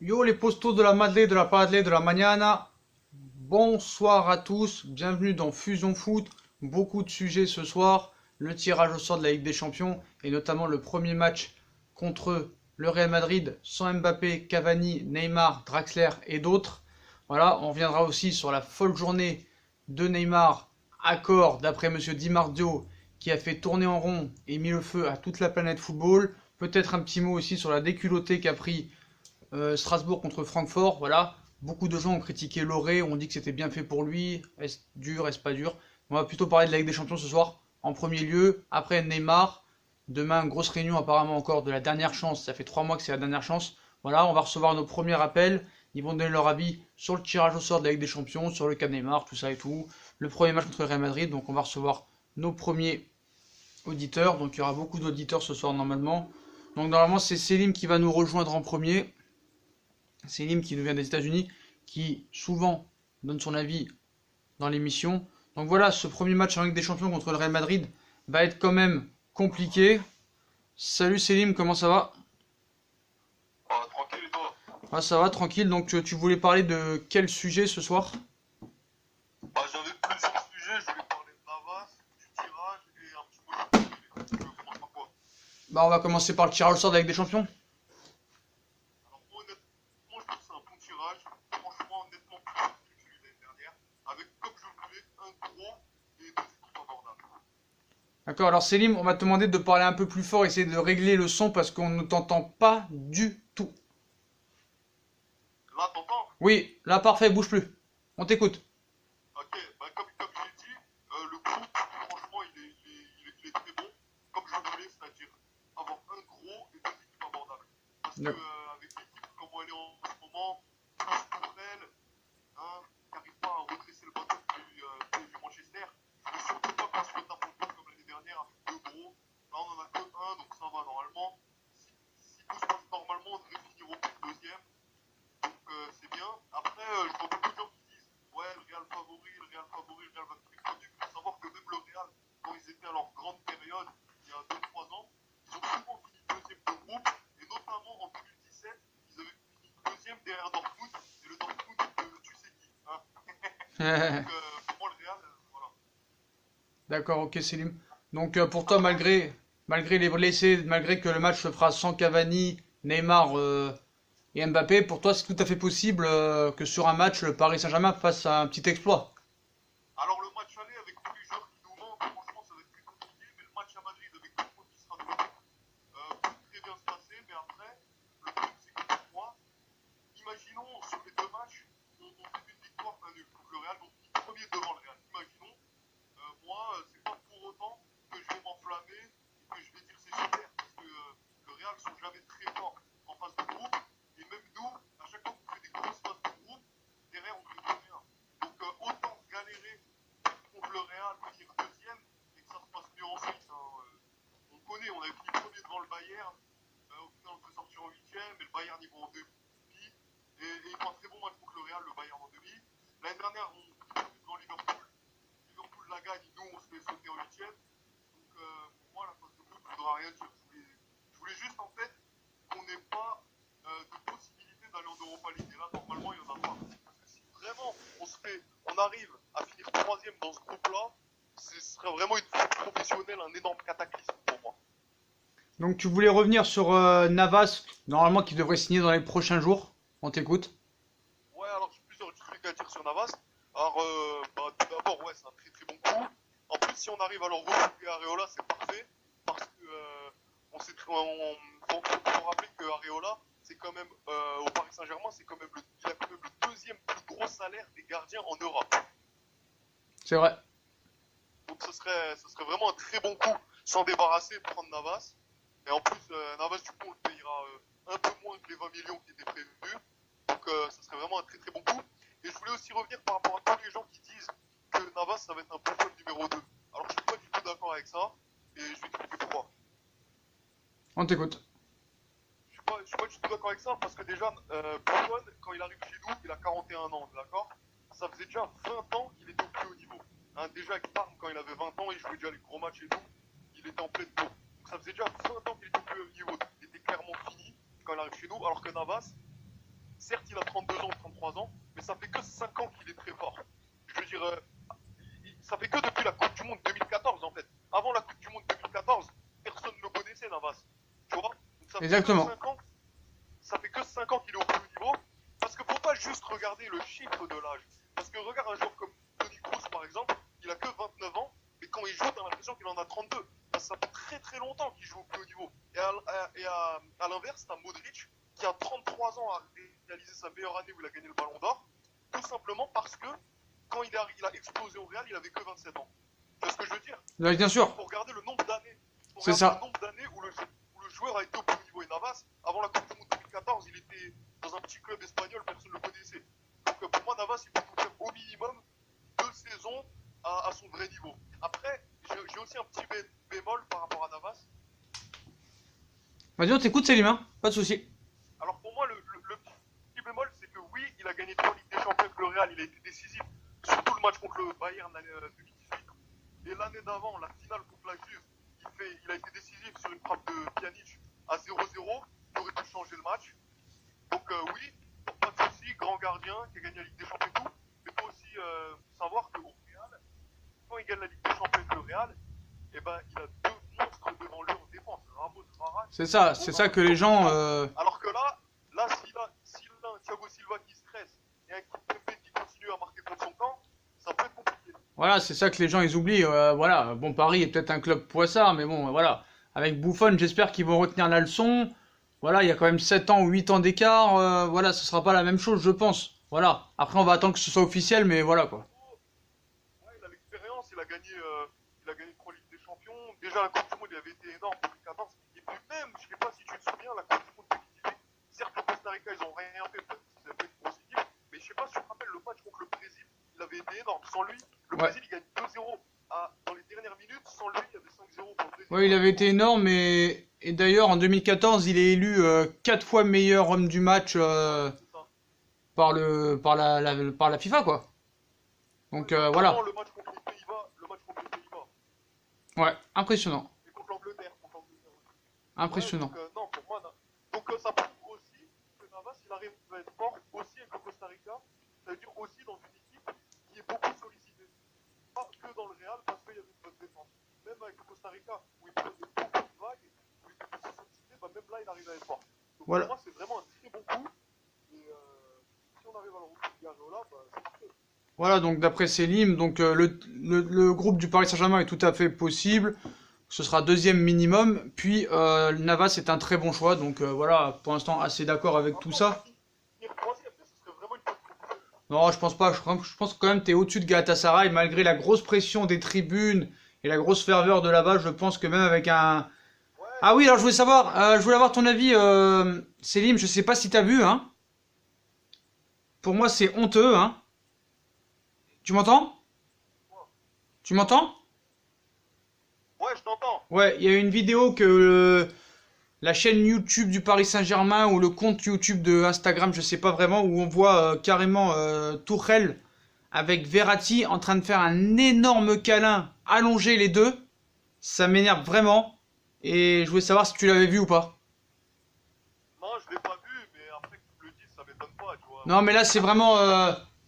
Yo les postos de la Madeleine, de la Padeleine, de la Mañana. Bonsoir à tous, bienvenue dans Fusion Foot. Beaucoup de sujets ce soir. Le tirage au sort de la Ligue des Champions et notamment le premier match contre le Real Madrid sans Mbappé, Cavani, Neymar, Draxler et d'autres. Voilà, on reviendra aussi sur la folle journée de Neymar, accord d'après Monsieur Di Marzio qui a fait tourner en rond et mis le feu à toute la planète football. Peut-être un petit mot aussi sur la déculottée qu'a pris Strasbourg contre Francfort, voilà. Beaucoup de gens ont critiqué Loré, ont dit que c'était bien fait pour lui. Est-ce dur, est-ce pas dur? On va plutôt parler de la Ligue des Champions ce soir, en premier lieu. Après Neymar, demain, grosse réunion apparemment encore de la dernière chance. Ça fait 3 mois que c'est la dernière chance. Voilà, on va recevoir nos premiers appels. Ils vont donner leur avis sur le tirage au sort de la Ligue des Champions, sur le cas Neymar, tout ça et tout. Le premier match contre le Real Madrid, donc on va recevoir nos premiers auditeurs. Donc il y aura beaucoup d'auditeurs ce soir normalement. Donc normalement c'est Selim qui va nous rejoindre en premier. C'est Lim qui nous vient des États-Unis, qui souvent donne son avis dans l'émission. Donc voilà, ce premier match en Ligue des Champions contre le Real Madrid va être quand même compliqué. Salut Selim, comment ça va? Ah, tranquille et toi? Ah, ça va, tranquille. Donc tu voulais parler de quel sujet ce soir? Bah, j'avais plusieurs sujets, je voulais parler de Navas, du tirage et un petit mot de tu veux commencer par quoi? Bah on va commencer par le tirage au sort de la Ligue des Champions. Alors, honnêtement, je trouve que c'est un bon tirage. Franchement, honnêtement, plus fort que celui de l'année dernière. Avec, comme je voulais, un gros et deux équipes abordables. D'accord, alors Selim, on va te demander de parler un peu plus fort, essayer de régler le son parce qu'on ne t'entend pas du tout. Là, t'entends? Oui, là parfait, bouge plus. On t'écoute. Ok, bah, comme j'ai dit, le groupe, franchement, il est très bon. Comme je voulais, c'est-à-dire avoir un gros et deux équipes abordables. Parce que, D'accord. avec l'équipe, comme elle est en ce moment, plus pour elle, hein, qui n'arrive pas à redresser le bateau du Manchester. Je ne veux surtout pas qu'on se retape en compte comme l'année dernière avec deux gros. Là, on en a que un, donc ça va normalement. Si tout se passe normalement, on devrait finir au plus deuxième. Donc c'est bien. Après, je vois beaucoup de gens qui disent ouais, le Real favori, le Real favori, le Real va être connu. Il faut savoir que même le Real, quand ils étaient à leur grande période, il y a 2 3 ans, ils ont souvent fini deuxième de groupe. Et notamment en 2017, ils avaient fini deuxième derrière Dortmund. Et le Dortmund, tu sais qui. Hein. Donc pour moi, le Real, voilà. D'accord, ok Selim. Donc pour toi, malgré les blessés, malgré que le match se fera sans Cavani, Neymar et Mbappé, pour toi c'est tout à fait possible que sur un match, le Paris Saint-Germain fasse un petit exploit. Alors le match aller avec tous les joueurs qui nous manquent, franchement, ça va être très compliqué. Mais le match à Madrid avec tout le monde qui sera de retour, peut très bien se passer. Mais après, le truc, c'est que pour moi, imaginons sur les deux matchs, on fait une victoire, un nul contre le Real, donc premier devant le Real. Imaginons, moi, c'est pas pour autant que je vais m'enflammer et que je vais dire c'est super, parce que le Real sont jamais très forts en phase de groupe, et même nous, à chaque fois qu'on fait des grosses phases de groupe, derrière on fait rien. Donc autant galérer contre le Real, finir deuxième, et que ça se passe mieux ensuite. Hein. On connaît, on avait fini premier devant le Bayern, au final on devait sortir en huitième, et le Bayern ils vont en demi, et ils font un très bon match contre le Real, le Bayern en demi. L'année dernière, on finit devant Liverpool. Liverpool la gagne, nous on se fait sauter en huitième. Donc pour moi, la phase de groupe, ne voudra rien dire. Je voulais juste en fait qu'on n'ait pas de possibilité d'aller en Europa League. Et là, normalement, il n'y en a pas. Parce que si vraiment on arrive à finir troisième dans ce groupe-là, ce serait vraiment une faute professionnelle, un énorme cataclysme pour moi. Donc tu voulais revenir sur Navas, normalement qui devrait signer dans les prochains jours. On t'écoute. Ouais, alors j'ai plusieurs trucs à dire sur Navas. Alors, tout d'abord, ouais, c'est un très très bon coup. En plus, si on arrive à leur recouper Areola, c'est parfait. Parce que faut rappeler que Areola, c'est quand même, au Paris Saint-Germain, il a quand même le deuxième plus gros salaire des gardiens en Europe. C'est vrai. Donc ce serait vraiment un très bon coup s'en débarrasser et de prendre Navas. Et en plus, Navas, du coup, on le payera un peu moins que les 20 millions qui étaient prévus. Donc ça serait vraiment un très très bon coup. Et je voulais aussi revenir par rapport à tous les gens qui disent que Navas, ça va être un Buffon numéro 2. Alors je suis pas du tout d'accord avec ça. Et je vais expliquer pourquoi. On t'écoute. Je suis pas du tout d'accord avec ça parce que déjà, Buffon, quand il arrive chez nous, il a 41 ans, d'accord. Ça faisait déjà 20 ans qu'il était au plus haut niveau. Hein, déjà avec Parme, quand il avait 20 ans, il jouait déjà les gros matchs et tout, il était en pleine bourre. Donc ça faisait déjà 20 ans qu'il était au plus haut niveau. Il était clairement fini quand il arrive chez nous, alors que Navas, certes, il a 32 ans ou 33 ans, mais ça fait que 5 ans qu'il est très fort. Je veux dire, ça fait que depuis la Coupe du Monde 2014, en fait. Avant la Coupe du Monde 2014, personne ne le connaissait, Navas. Tu vois? Donc ça fait Exactement. que 5 ans, ça fait que 5 ans qu'il est au plus haut niveau. Parce qu'il ne faut pas juste regarder le chiffre de l'âge. Parce que regarde un joueur comme Toni Kroos, par exemple, il a que 29 ans, mais quand il joue, t'as l'impression qu'il en a 32. Parce que ça fait très très longtemps qu'il joue au plus haut niveau. Et à l'inverse, t'as Modric, qui a 33 ans à réaliser sa meilleure année où il a gagné le Ballon d'Or, tout simplement parce que quand il a explosé au Real, il avait que 27 ans. Tu vois ce que je veux dire? Ouais, bien sûr. Il faut regarder le nombre d'années. C'est ça. Le nombre d'années où le joueur a été au plus haut niveau. Et Navas, avant la Coupe du Monde 2014, il était dans un petit club espagnol, personne ne le connaissait. Donc pour moi, Navas, il faut faire au minimum 2 saisons à son vrai niveau. Après, j'ai aussi un petit bémol par rapport à Navas. Vas-y, on t'écoute, Célim, hein, pas de souci. Alors pour moi, le petit bémol, c'est que oui, il a gagné 3 Ligues des Champions avec le Real, il a été décisif, surtout le match contre le Bayern l'année 2018. Et l'année d'avant, la finale contre la Juve, il a été décisif sur une frappe de Pjanic à 0-0, qui aurait pu changer le match. Donc oui, pas de souci, grand gardien qui a gagné la Ligue des Champions et tout. Mais il faut aussi savoir qu'au Real, quand il gagne la Ligue des Champions avec le Real, eh ben, il a 2 monstres devant lui en défense, Ramos, Varane. C'est ça que les gens... Alors que là s'il a un Thiago Silva qui stresse et un Kimpembe qui continue à marquer contre son camp, ça peut être compliqué. Voilà, c'est ça que les gens ils oublient. Voilà, bon, Paris est peut-être un club poissard, mais bon, voilà. Avec Buffon, j'espère qu'ils vont retenir la leçon. Voilà, il y a quand même 7 ans ou 8 ans d'écart. Voilà, ce sera pas la même chose, je pense. Voilà. Après, on va attendre que ce soit officiel, mais voilà, quoi. Ouais, il a l'expérience, il a gagné 3 Ligues des Champions. Déjà, la Coupe du Monde, il avait été énorme en 2014. Et puis même, je sais pas si tu te souviens, la Coupe du Monde 2018, certes, le Costa Rica, ils ont rien fait, parce qu'ils avaient une grosse équipe. Mais je sais pas si tu te rappelles, le match contre le Brésil, il avait été énorme. Sans lui, le Ouais. Brésil, il gagne 2-0 dans les dernières minutes. Sans lui, il y avait 5-0 pour le Brésil. Ouais, il avait été énorme, et d'ailleurs, en 2014, il est élu 4 fois meilleur homme du match C'est ça. par la FIFA, quoi. Donc voilà. Le match contre les Pays-Bas. Ouais, impressionnant. Et contre l'Angleterre. Impressionnant. Ouais, non, pour moi, donc ça prouve aussi que Navas, il arrive à être fort aussi avec le Costa Rica. Ça veut dire aussi dans une équipe qui est beaucoup sollicitée. Pas que dans le Real, parce qu'il y avait une bonne défense. Même avec le Costa Rica, où il prenait beaucoup de vagues, où il était aussi sollicité, bah même là, il arrive à être fort. Donc Voilà. pour moi, c'est vraiment un très bon coup. Et si on arrive à le retrouver là, bah, c'est parfait. Voilà, donc d'après Selim, donc le groupe du Paris Saint-Germain est tout à fait possible. Ce sera deuxième minimum. Puis Navas est un très bon choix. Donc voilà, pour l'instant assez d'accord avec tout ça. Finir troisième, mais ce serait vraiment une bonne proposition. Non, je pense pas. Je pense que quand même tu es au-dessus de Galatasaray. Malgré la grosse pression des tribunes et la grosse ferveur de là-bas, je pense que même avec un... Ouais, Ah oui, alors je voulais avoir ton avis, Selim. Je sais pas si t'as vu, hein. Pour moi, c'est honteux, hein. Tu m'entends? Tu m'entends? ouais, je t'entends. Ouais, il y a une vidéo que la chaîne YouTube du Paris Saint-Germain ou le compte YouTube de Instagram, je sais pas vraiment, où on voit carrément Tuchel avec Verratti en train de faire un énorme câlin allongé les deux. Ça m'énerve vraiment. Et je voulais savoir si tu l'avais vu ou pas. Non, je l'ai pas vu, mais après que tu me le dises, ça m'étonne pas, tu vois. Non, mais là c'est vraiment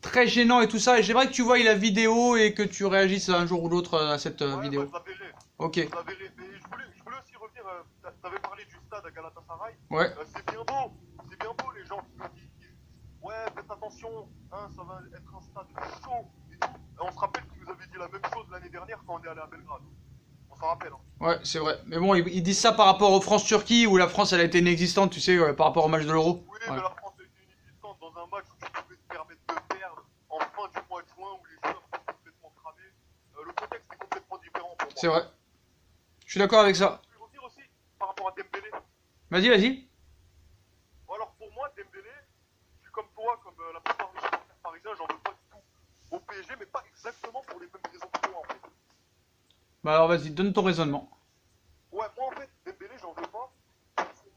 très gênant et tout ça. Et j'aimerais que tu voies la vidéo et que tu réagisses un jour ou l'autre à cette Ouais, vidéo. bah, je la verrai. Ok. Je la verrai. Mais je voulais aussi revenir. T'avais parlé du stade à Galatasaray. Ouais. C'est bien beau. C'est bien beau, les gens qui nous disent ouais, faites attention, hein, ça va être un stade chaud et tout. Et on se rappelle qu'ils nous avaient dit la même chose l'année dernière quand on est allé à Belgrade. On s'en rappelle. Hein. Ouais, c'est vrai. Mais bon, ils disent ça par rapport aux France-Turquie où la France elle a été inexistante, tu sais, par rapport au match de l'Euro. Oui, Ouais. mais la France était inexistante dans un match où tu pouvais te permettre de perdre en fin du mois de juin où les joueurs sont complètement cramés. Le contexte est complètement différent pour moi. C'est vrai. Je suis d'accord avec ça. Je voulais revenir aussi par rapport à Dembélé. Vas-y, vas-y. Bon, alors pour moi, Dembélé, je suis comme toi, comme la plupart des supporters parisiens, j'en veux pas du tout au PSG, mais pas exactement pour les mêmes raisons que toi en fait. Bah alors vas-y, donne ton raisonnement. Ouais, moi en fait, Dembélé, j'en veux pas pour son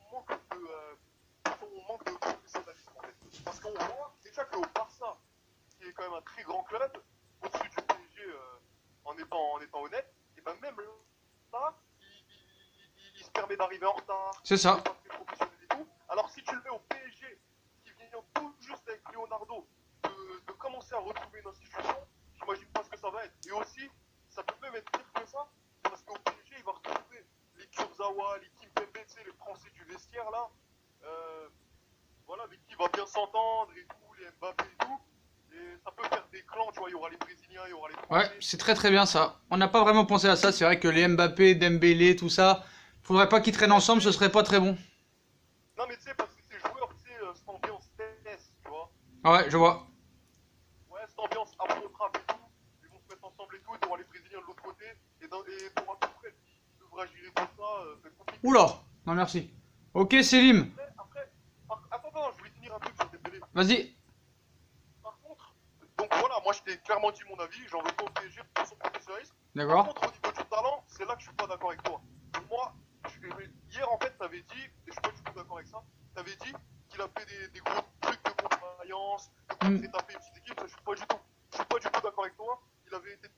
manque de professionnalisme en fait. Parce qu'on voit déjà qu'au Barça, qui est quand même un très grand club, au-dessus du PSG en étant honnête, et ben même là, il se permet d'arriver en retard. C'est ça. Il est pas très professionnel et tout. Alors si tu le mets au PSG, qui vient tout s'entendre et tout, les Mbappé et tout. Et ça peut faire des clans, tu vois, il y aura les Brésiliens, il y aura les Ouais, Français. c'est très très bien ça. On n'a pas vraiment pensé à ça. C'est vrai que les Mbappé, Dembélé, tout ça, faudrait pas qu'ils traînent ensemble, ce serait pas très bon. Non, mais tu sais, parce que ces joueurs, tu sais, cette ambiance TS, tu vois. Ah ouais, je vois. Ouais, cette ambiance afro-trap et tout, ils vont se mettre ensemble et tout, et t'auras les Brésiliens de l'autre côté, et t'auras tout près qui devra gérer tout ça, c'est compliqué. Oula, non merci. Ok, Selim, Après, attends, je voulais finir un truc sur Dembélé. vas-y. Par contre, donc voilà, moi je t'ai clairement dit mon avis, j'en veux pas au PSG pour son professionnalisme. Par D'accord. contre, au niveau du talent, c'est là que je suis pas d'accord avec toi. Moi, hier en fait, t'avais dit, et je suis pas du tout d'accord avec ça, t'avais dit qu'il a fait des gros trucs de contre-alliance, qu'il s'est tapé une petite équipe, ça je suis pas du tout. Je suis pas du tout d'accord avec toi. Il avait été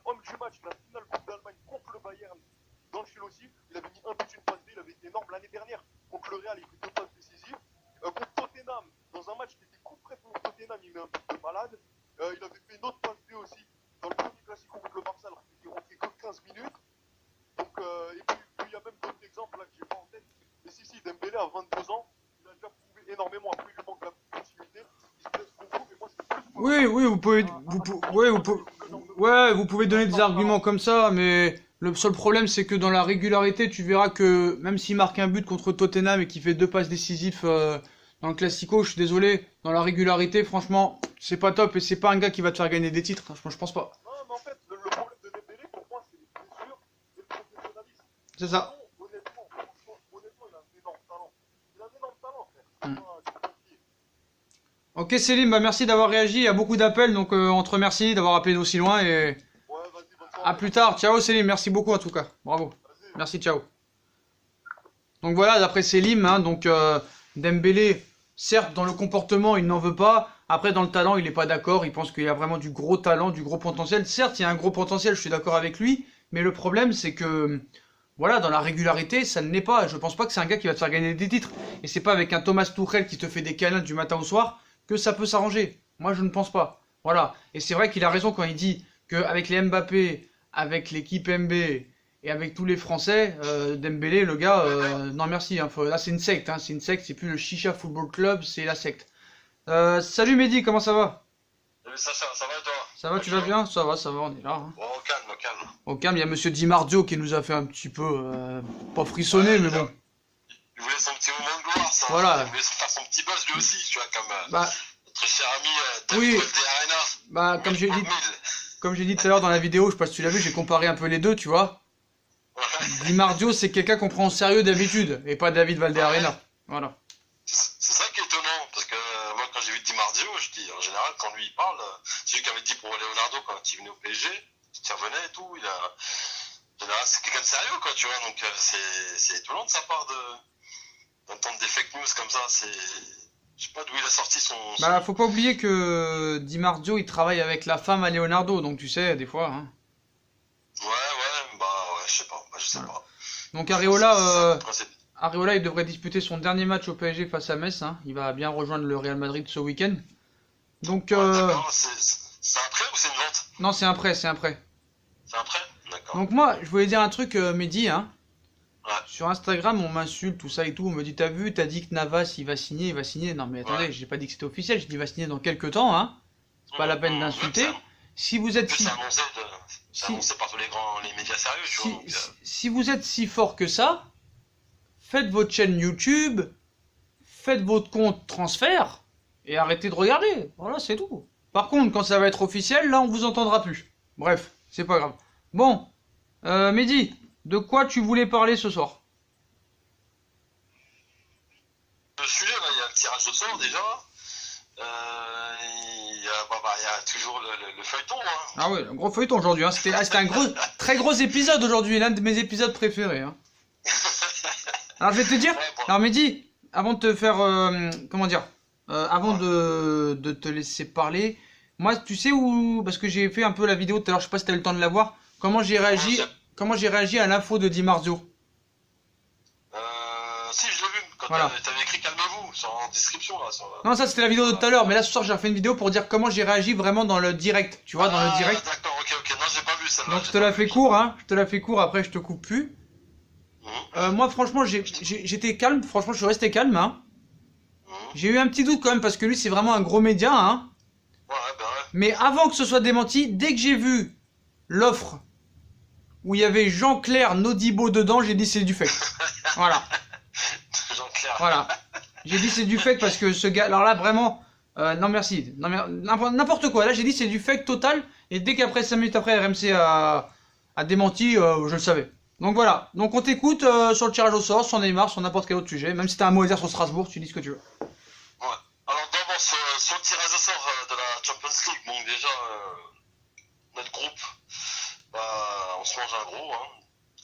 homme du match, la finale Coupe d'Allemagne contre le Bayern dans le Chelsea. Il avait mis un but, une passe D, il avait été énorme l'année dernière. Contre le Real, il fait 2 passes décisives. Contre Tottenham, dans un match qui était complètement Tottenham, il met un but de malade. Il avait fait une autre passe D aussi dans le premier classico contre le Barça, alors qu'il était rentré que 15 minutes. Donc, et puis il y a même d'autres exemples là que j'ai pas en tête. Mais si, Dembélé à 22 ans, il a déjà prouvé énormément. Après, il lui manque la continuité. Il se blesse beaucoup, mais moi, c'est plus. Oui, oui, vous pouvez donner des arguments comme ça, mais le seul problème c'est que dans la régularité, tu verras que même s'il marque un but contre Tottenham et qu'il fait 2 passes décisives dans le Classico, je suis désolé, dans la régularité, franchement, c'est pas top et c'est pas un gars qui va te faire gagner des titres. Franchement, je pense pas. Non, mais en fait, le problème de Dembélé, pour moi, c'est les blessures et le professionnalisme. C'est ça. Honnêtement, il a un énorme talent. Il a un énorme talent, frère. Tu peux pas le dire. Ok, Céline, bah merci d'avoir réagi. Il y a beaucoup d'appels, donc on te remercie d'avoir appelé aussi loin et Ouais, vas-y, bonne soirée. à plus tard. Ciao, Céline, merci beaucoup en tout cas. Bravo. Vas-y. Merci, ciao. Donc voilà, d'après Selim, hein, donc Dembélé, certes dans le comportement il n'en veut pas, après dans le talent il n'est pas d'accord, il pense qu'il y a vraiment du gros talent, du gros potentiel. Certes il y a un gros potentiel, je suis d'accord avec lui, mais le problème c'est que voilà, dans la régularité ça ne l'est pas. Je pense pas que c'est un gars qui va te faire gagner des titres, et c'est pas avec un Thomas Tuchel qui te fait des câlins du matin au soir que ça peut s'arranger. Moi je ne pense pas. Voilà, et c'est vrai qu'il a raison quand il dit qu'avec les Mbappé, avec l'équipe MB et avec tous les Français, Dembélé, le gars, non merci, hein, là c'est une secte, hein, c'est plus le Chicha Football Club, c'est la secte. Salut Mehdi, comment ça va? Salut Sacha, ça va et toi? Ça va, tu vas bien? Ça va, on est là. Hein. Bon, au calme, au calme. Au calme, il y a Monsieur Di Marzio qui nous a fait un petit peu, pas frissonner, mais bon. Il voulait son petit moment de gloire, ça. Voilà. Il voulait se faire son petit buzz lui aussi, tu vois, comme Bah, notre cher ami oui. David Valde-Arena. Bah, comme j'ai dit tout à l'heure dans la vidéo, je sais pas si tu l'as vu, j'ai comparé un peu les deux, tu vois. Ouais. Di Marzio, c'est quelqu'un qu'on prend au sérieux d'habitude, et pas David Valde-Arena. Voilà. C'est ça qui est étonnant, parce que moi, quand j'ai vu Di Marzio, je dis, en général, quand lui il parle, c'est lui qui avait dit pour Leonardo quand il venait au PSG, il revenait et tout, en général, c'est quelqu'un de sérieux, quoi, tu vois, donc c'est étonnant de sa part d'entendre des fake news comme ça, je sais pas d'où il a sorti son... Bah, faut pas oublier que Di Marzio, il travaille avec la femme à Leonardo, donc tu sais, des fois, hein. Ouais, bah ouais, je sais pas, je sais Voilà. pas. Donc C'est Areola, il devrait disputer son dernier match au PSG face à Metz, hein. Il va bien rejoindre le Real Madrid ce week-end. Donc, d'accord, c'est un prêt ou c'est une vente? non, c'est un prêt, c'est un prêt. C'est un prêt? D'accord. Donc moi, je voulais dire un truc, Mehdi, hein. Ouais. Sur Instagram, on m'insulte, tout ça et tout. On me dit, t'as vu, t'as dit que Navas, il va signer, il va signer. Non, mais attendez, Ouais. j'ai pas dit que c'était officiel, j'ai dit, il va signer dans quelques temps, hein. C'est pas la peine d'insulter. Si vous En êtes plus, si, c'est annoncé par tous les médias sérieux, tu vois. Donc, si vous êtes si fort que ça, faites votre chaîne YouTube, faites votre compte transfert et arrêtez de regarder. Voilà, c'est tout. Par contre, quand ça va être officiel, là, on vous entendra plus. Bref, c'est pas grave. Bon, Mehdi, de quoi tu voulais parler ce soir? le sujet, là, il y a le tirage au sort déjà. Il y a toujours le feuilleton. Hein. Ah ouais, un gros feuilleton aujourd'hui. Hein. C'était un très gros épisode aujourd'hui, l'un de mes épisodes préférés. Hein. Alors je vais te dire, Ouais, bon. alors Mehdi, avant de te faire, comment dire, avant de te laisser parler, moi tu sais où, parce que j'ai fait un peu la vidéo tout à l'heure, je sais pas si t'as eu le temps de la voir, comment j'ai réagi à l'info de Di Marzio. Si, je l'ai vu, quand Voilà. t'avais écrit calmez-vous en description là. Non, ça c'était la vidéo de tout à l'heure, mais là ce soir j'ai refait une vidéo pour dire comment j'ai réagi vraiment dans le direct, tu vois, dans le direct. D'accord, ok, non, j'ai pas vu celle-là. Donc je te la fais court, hein, je te la fais court, après je te coupe plus. Moi franchement j'étais calme, franchement je suis resté calme, hein. J'ai eu un petit doute quand même parce que lui c'est vraiment un gros média, hein. Ouais, bah ouais. Mais avant que ce soit démenti, dès que j'ai vu l'offre où il y avait Jean-Claire Nodibo dedans, j'ai dit c'est du fake. Voilà. Jean-Claire. Voilà. J'ai dit c'est du fake parce que ce gars, alors là vraiment, non merci, non, n'importe quoi. Là j'ai dit c'est du fake total et dès qu'après 5 minutes après RMC a démenti, je le savais. Donc voilà. Donc on t'écoute sur le tirage au sort, sur Neymar, sur n'importe quel autre sujet. Même si t'as un mot à dire sur Strasbourg, tu dis ce que tu veux. Ouais. Alors d'abord sur le tirage au sort de la Champions League, bon déjà notre groupe, bah, on se mange un gros, hein.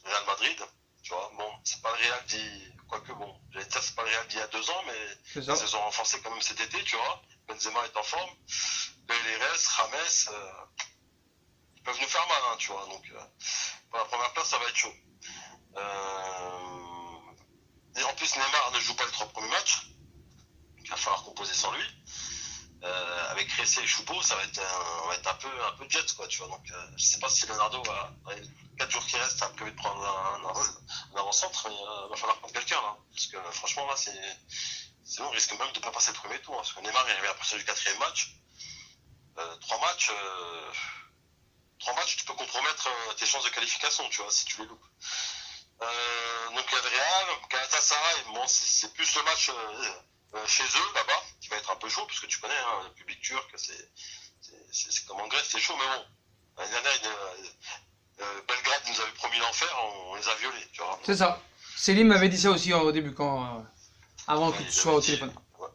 Real Madrid, tu vois. Bon, c'est pas le Real quoique bon, j'allais dire c'est pas le Real d'il y a 2 ans, mais C'est ça. ils se sont renforcés quand même cet été, tu vois. Benzema est en forme, Pérez, Rames, ils peuvent nous faire mal, hein, tu vois. Donc pour la première place, ça va être chaud. Et en plus, Neymar ne joue pas les 3 premiers matchs. Il va falloir composer sans lui. Avec Ressé et Choupo, ça va être un peu jet, quoi, tu vois. Donc, je sais pas si Leonardo va, dans les 4 jours qui restent, a prévu de prendre un avant-centre, mais il va falloir prendre quelqu'un, là. Parce que, franchement, là, c'est bon, on risque même de pas passer le premier tour, hein, parce que Neymar est arrivé à partir du 4e match. 3 matchs, 3 matchs, tu peux compromettre tes chances de qualification, tu vois, si tu les loupes. Donc, il y a le Real, Galatasaray, bon, c'est plus le match chez eux, là-bas, qui va être un peu chaud, parce que tu connais, hein, le public turc, c'est comme en Grèce, c'est chaud, mais bon. L'année dernière, Belgrade nous avait promis l'enfer, on les a violés, tu vois. C'est ça. Céline m'avait dit ça aussi au début, avant que tu sois au téléphone. Ouais.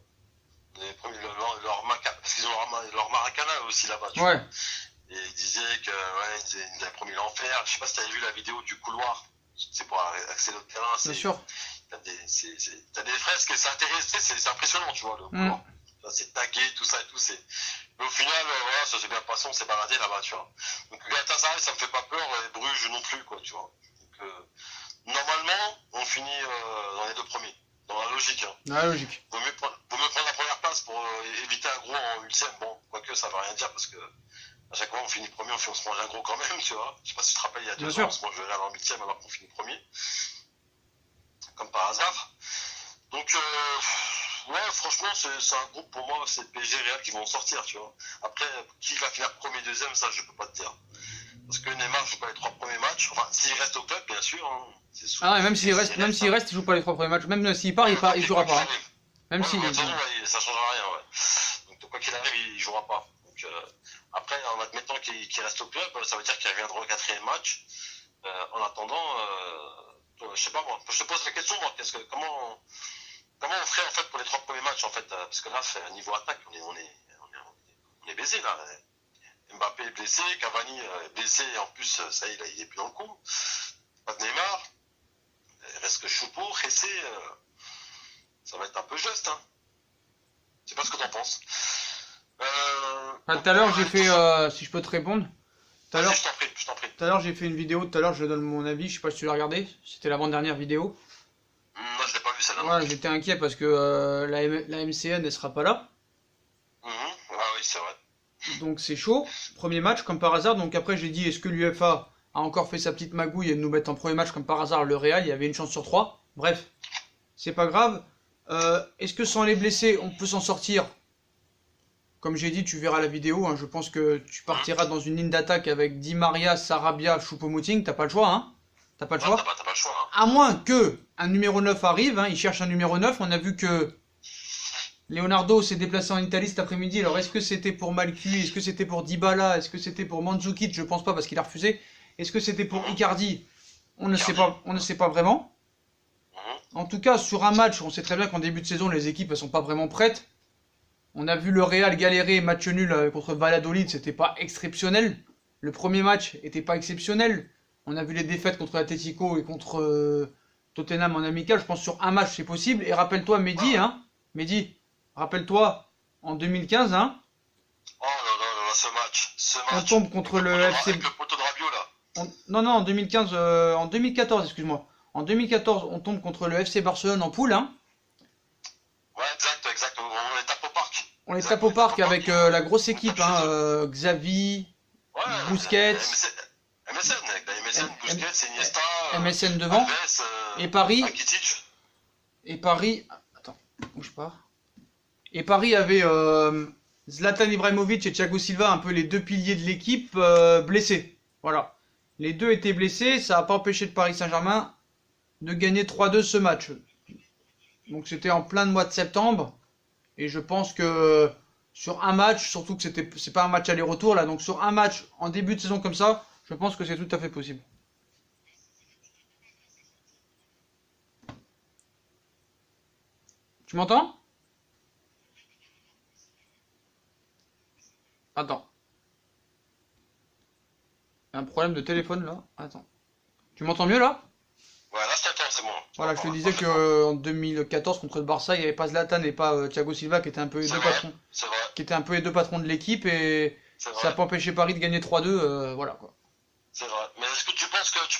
Ils avaient promis leur maca, parce qu'ils ont leur maracana aussi là-bas, tu vois. Ouais. Et ils disaient que, ouais, ils nous avaient promis l'enfer. Je sais pas si tu avais vu la vidéo du couloir, c'est pour accéder au terrain. Bien sûr. T'as des fresques et c'est intéressant, c'est impressionnant, tu vois, le couloir. C'est tagué, tout ça et tout. Mais au final, voilà, ça s'est bien passé, on s'est baladé là-bas, tu vois. Donc Galatasaray, ça me fait pas peur, et Bruges non plus, quoi, tu vois. Donc, normalement, on finit dans les 2 premiers. Dans la logique, hein. Dans la logique. Vaut mieux prendre la première place pour éviter un gros en 8e. Bon, quoique ça va rien dire parce que à chaque fois on finit premier, on se mange un gros quand même, tu vois. Je sais pas si tu te rappelles, il y a 2 ans, on se mange le Real en 8e alors qu'on finit premier. Comme par hasard. Donc, ouais, franchement, c'est un groupe pour moi, c'est PSG Real qui vont sortir, tu vois. Après, qui va finir premier, deuxième, ça je peux pas te dire. Parce que Neymar joue pas les 3 premiers matchs. Enfin, s'il reste au club, bien sûr. Hein, et même s'il reste, il joue pas les 3 premiers matchs. Même s'il part, il jouera pas. Même ouais, s'il. Ça changera rien, ouais. Donc quoi qu'il arrive, il jouera pas. Donc après, en admettant qu'il reste au club, ça veut dire qu'il reviendra au 4e match. En attendant, je sais pas moi. Je te pose la question, moi. Comment on ferait en fait pour les 3 premiers matchs en fait, parce que là, niveau attaque, on est baisé là. Mbappé est blessé, Cavani est blessé, et en plus, ça y est, il est plus dans le coup. Pas de Neymar. Il reste que Choupo, Ressé, ça va être un peu juste, hein. Je sais pas ce que t'en penses. Tout à l'heure, j'ai fait, si je peux te répondre. Tout à l'heure, je t'en prie. Tout à l'heure, j'ai fait une vidéo, tout à l'heure, je donne mon avis, je sais pas si tu l'as regardé, c'était l'avant-dernière vidéo. Non, je l'ai pas vu celle-là. Ouais, j'étais inquiet parce que la MCN, elle sera pas là. Ah oui, c'est vrai. Donc c'est chaud, premier match comme par hasard. Donc après j'ai dit est-ce que l'UEFA a encore fait sa petite magouille et nous mettre en premier match comme par hasard le Real, il y avait une chance sur 3. Bref, c'est pas grave. Est-ce que sans les blessés on peut s'en sortir? Comme j'ai dit, tu verras la vidéo, hein, je pense que tu partiras dans une ligne d'attaque avec Di Maria, Sarabia, Choupo-Moting, t'as pas le choix, hein? T'as pas le choix? T'as pas le choix, hein. À moins que un numéro 9 arrive, hein, il cherche un numéro 9, on a vu que Leonardo s'est déplacé en Italie cet après-midi. Alors est-ce que c'était pour Malcuit? Est-ce que c'était pour Dybala? Est-ce que c'était pour Mandzukic? Je pense pas parce qu'il a refusé. Est-ce que c'était pour Icardi? On ne sait pas vraiment. En tout cas, sur un match, on sait très bien qu'en début de saison, les équipes ne sont pas vraiment prêtes. On a vu le Real galérer, match nul contre Valladolid, c'était pas exceptionnel. Le premier match était pas exceptionnel. On a vu les défaites contre l'Atlético et contre Tottenham en amical. Je pense sur un match c'est possible. Et rappelle-toi Mehdi, rappelle-toi en 2015, hein. Oh non, ce match. On tombe contre le FC. Avec le poteau de Rabiot là. Non, en 2015, en 2014, excuse-moi. En 2014, on tombe contre le FC Barcelone en poule, hein. Ouais, exact. On les tape au parc. On les tape au parc avec la grosse équipe, hein. Xavi, Busquets. MSN, avec la MSN, Busquets, Iniesta. MSN devant. Alves, et Paris. Rakitic. Et Paris. Attends, bouge pas. Et Paris avait Zlatan Ibrahimovic et Thiago Silva, un peu les deux piliers de l'équipe, blessés. Voilà. Les deux étaient blessés, ça n'a pas empêché le Paris Saint-Germain de gagner 3-2 ce match. Donc c'était en plein mois de septembre. Et je pense que sur un match, surtout que c'est pas un match aller-retour là, donc sur un match en début de saison comme ça, je pense que c'est tout à fait possible. Tu m'entends? Attends. Il y a un problème de téléphone là. Attends. Tu m'entends mieux là? Ouais, là, je t'attends, c'est bon. Voilà, je te disais que en 2014 contre le Barça, il n'y avait pas Zlatan et pas Thiago Silva qui étaient un peu les deux patrons, C'est vrai, qui étaient un peu les deux patrons de l'équipe et c'est ça n'a vrai, pas empêché Paris de gagner 3-2, voilà quoi. c'est vrai. Mais est-ce que tu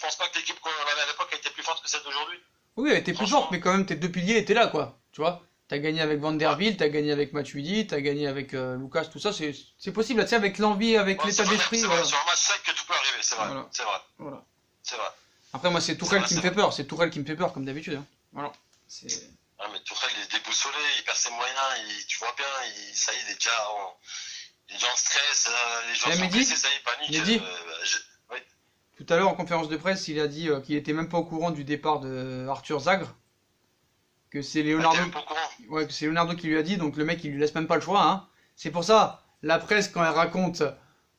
penses pas que l'équipe qu'on avait à l'époque était plus forte que celle d'aujourd'hui? Oui, elle était plus forte, mais quand même tes deux piliers étaient là quoi. Tu vois, t'as gagné avec Van der Wiel, t'as gagné avec Matuidi, t'as gagné avec Lucas, tout ça, c'est possible là, tu sais, avec l'envie, avec Ouais, l'état d'esprit, c'est voilà. vrai, sur un match sec que tout peut arriver, c'est vrai, Voilà. c'est vrai, Voilà. c'est vrai. Après moi c'est Tourelle vrai, qui me c'est fait peur, c'est Tourelle qui me fait peur comme d'habitude, hein. Voilà. C'est- Ah, mais Tourelle, il est déboussolé, il perd ses moyens, tu vois bien, ça y est, il est déjà en stress, les gens Eh, sont Mehdi, blessés, ça y est, panique. Mehdi, Oui, tout à l'heure en conférence de presse, il a dit qu'il était même pas au courant du départ de Arthur Zagre, que c'est t'es Leonardo. même pas au courant. Ouais, c'est Leonardo qui lui a dit, donc le mec il lui laisse même pas le choix, hein. C'est pour ça, la presse quand elle raconte,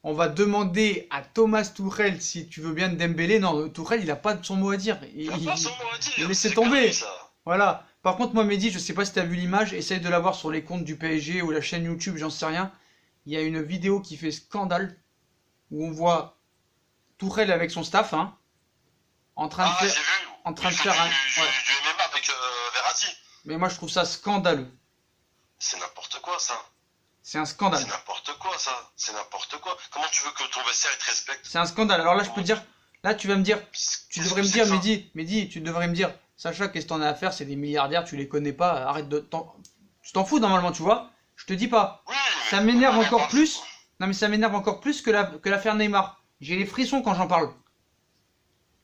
on va demander à Thomas Tuchel si tu veux bien de Dembélé, non, Tuchel il a pas son mot à dire. Il a pas son mot à dire, laissez c'est tomber. connerie, ça. Voilà. Par contre, moi Mehdi, je sais pas si t'as vu l'image, essaye de la voir sur les comptes du PSG ou la chaîne YouTube, j'en sais rien. Il y a une vidéo qui fait scandale, où on voit Tuchel avec son staff, hein, en train de Ah, faire, j'ai vu, en train de il fait faire un, du ouais. MMA avec Verratti. Mais moi je trouve ça scandaleux. C'est n'importe quoi, ça. C'est un scandale. C'est n'importe quoi, ça. C'est n'importe quoi. Comment tu veux que ton vestiaire il te respecte? C'est un scandale. Alors là, je peux te dire, là, tu vas me dire, tu Qu'est-ce devrais que me c'est dire, que ça? Mehdi, tu devrais me dire, Sacha, qu'est-ce que t'en as à faire? C'est des milliardaires, tu les connais pas, arrête de. Tu t'en fous normalement, tu vois? Je te dis pas. Oui, Ça mais m'énerve on en encore parle. plus. Non, mais ça m'énerve encore plus que l'affaire Neymar. J'ai les frissons quand j'en parle.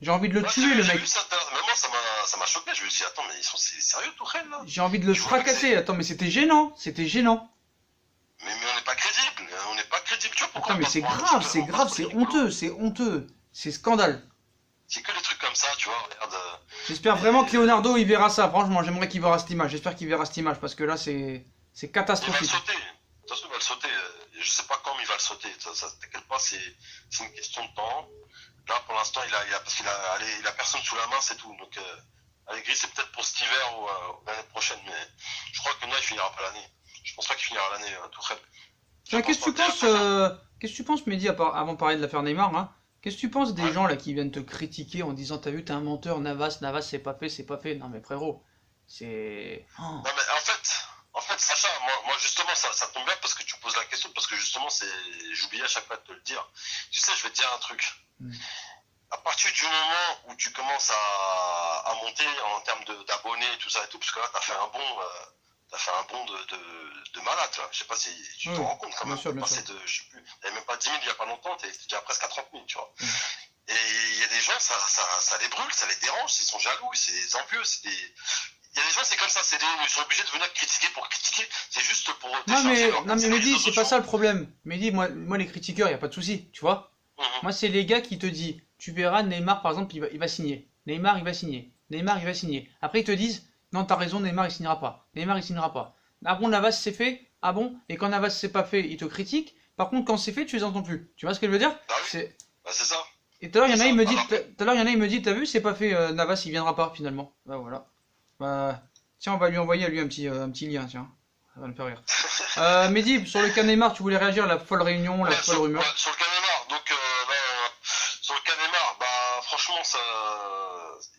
J'ai envie de le Ouais, tuer, le j'ai mec. vu ça tout à l'heure. Mais moi, ça m'a choqué. Je me suis dit, attends, mais c'est sérieux, Tourelle, là? J'ai envie de le Tu vois que fracasser. Attends, mais c'était gênant. C'était gênant. Mais on n'est pas crédible. On n'est pas crédible. Tu vois pourquoi Attends, mais on c'est passe pour un grave, truc, c'est on grave, passe c'est pour les honteux, c'est honteux. C'est scandale. C'est que des trucs comme ça, tu vois. Regarde. J'espère vraiment que Leonardo il verra ça. Franchement, j'aimerais qu'il verra cette image. J'espère qu'il verra cette image parce que là c'est Il va le catastrophique. sauter. De toute façon, il va le sauter. Je sais pas quand, mais il va le sauter. T'inquiète pas, c'est une question de temps. Là, pour l'instant, parce il a personne sous la main, c'est tout. Donc, Allegri, c'est peut-être pour cet hiver ou l'année prochaine, mais je crois que non, il finira pas l'année. Je pense pas qu'il finira l'année, Tourelle. Tiens, qu'est-ce que tu pas. penses, qu'est-ce que tu penses, Mehdi, avant de parler de l'affaire Neymar, hein, qu'est-ce que tu penses des Ouais. gens là qui viennent te critiquer en disant t'as vu, t'es un menteur, Navas, c'est pas fait, c'est pas fait. Non mais frérot, c'est. Oh. Non, mais en fait, Sacha, moi justement, ça tombe bien parce que tu poses la question, parce que justement, j'oubliais à chaque fois de te le dire. Tu sais, je vais te dire un truc. Mm. À partir du moment où tu commences à monter en termes d'abonnés, tout ça et tout, parce que là, t'as fait un bond de malade, là. Je sais pas si tu Oui, te rends compte quand bien même. sûr, bien Passé sûr. je sais plus, t'avais même pas 10 000 il y a pas longtemps, t'es déjà presque à 30 000, tu vois. Mm. Et il y a des gens, ça les brûle, ça les dérange, ils sont jaloux, c'est envieux, il y a des gens, c'est comme ça, ils sont obligés de venir critiquer pour critiquer, c'est juste pour Non décharger mais, leur non mais pensée dans les Mehdi, réseaux c'est pas ça sociaux. le problème. Mehdi, moi les critiqueurs, y a pas de souci, tu vois. Mhm. Moi c'est les gars qui te disent, tu verras Neymar par exemple, il va signer. Neymar il va signer. Neymar il va signer. Après ils te disent, non t'as raison, Neymar il signera pas. Neymar il signera pas. Ah bon, Navas c'est fait? Ah bon? Et quand Navas c'est pas fait, ils te critiquent. Par contre quand c'est fait, tu les entends plus. Tu vois ce que je veux dire? Bah oui, C'est. bah c'est ça. Et tout à l'heure, il y en a, il me dit, Alors, tout à l'heure, il y en a, il me dit, t'as vu, c'est pas fait, Navas, il viendra pas, finalement. Bah voilà. Bah, tiens, on va lui envoyer à lui un petit lien, tiens. Ça va me faire rire. Mehdi, sur le cas Neymar, tu voulais réagir à la folle réunion, la Ouais, folle rumeur. sur le Canemar, donc sur le Canemar, bah franchement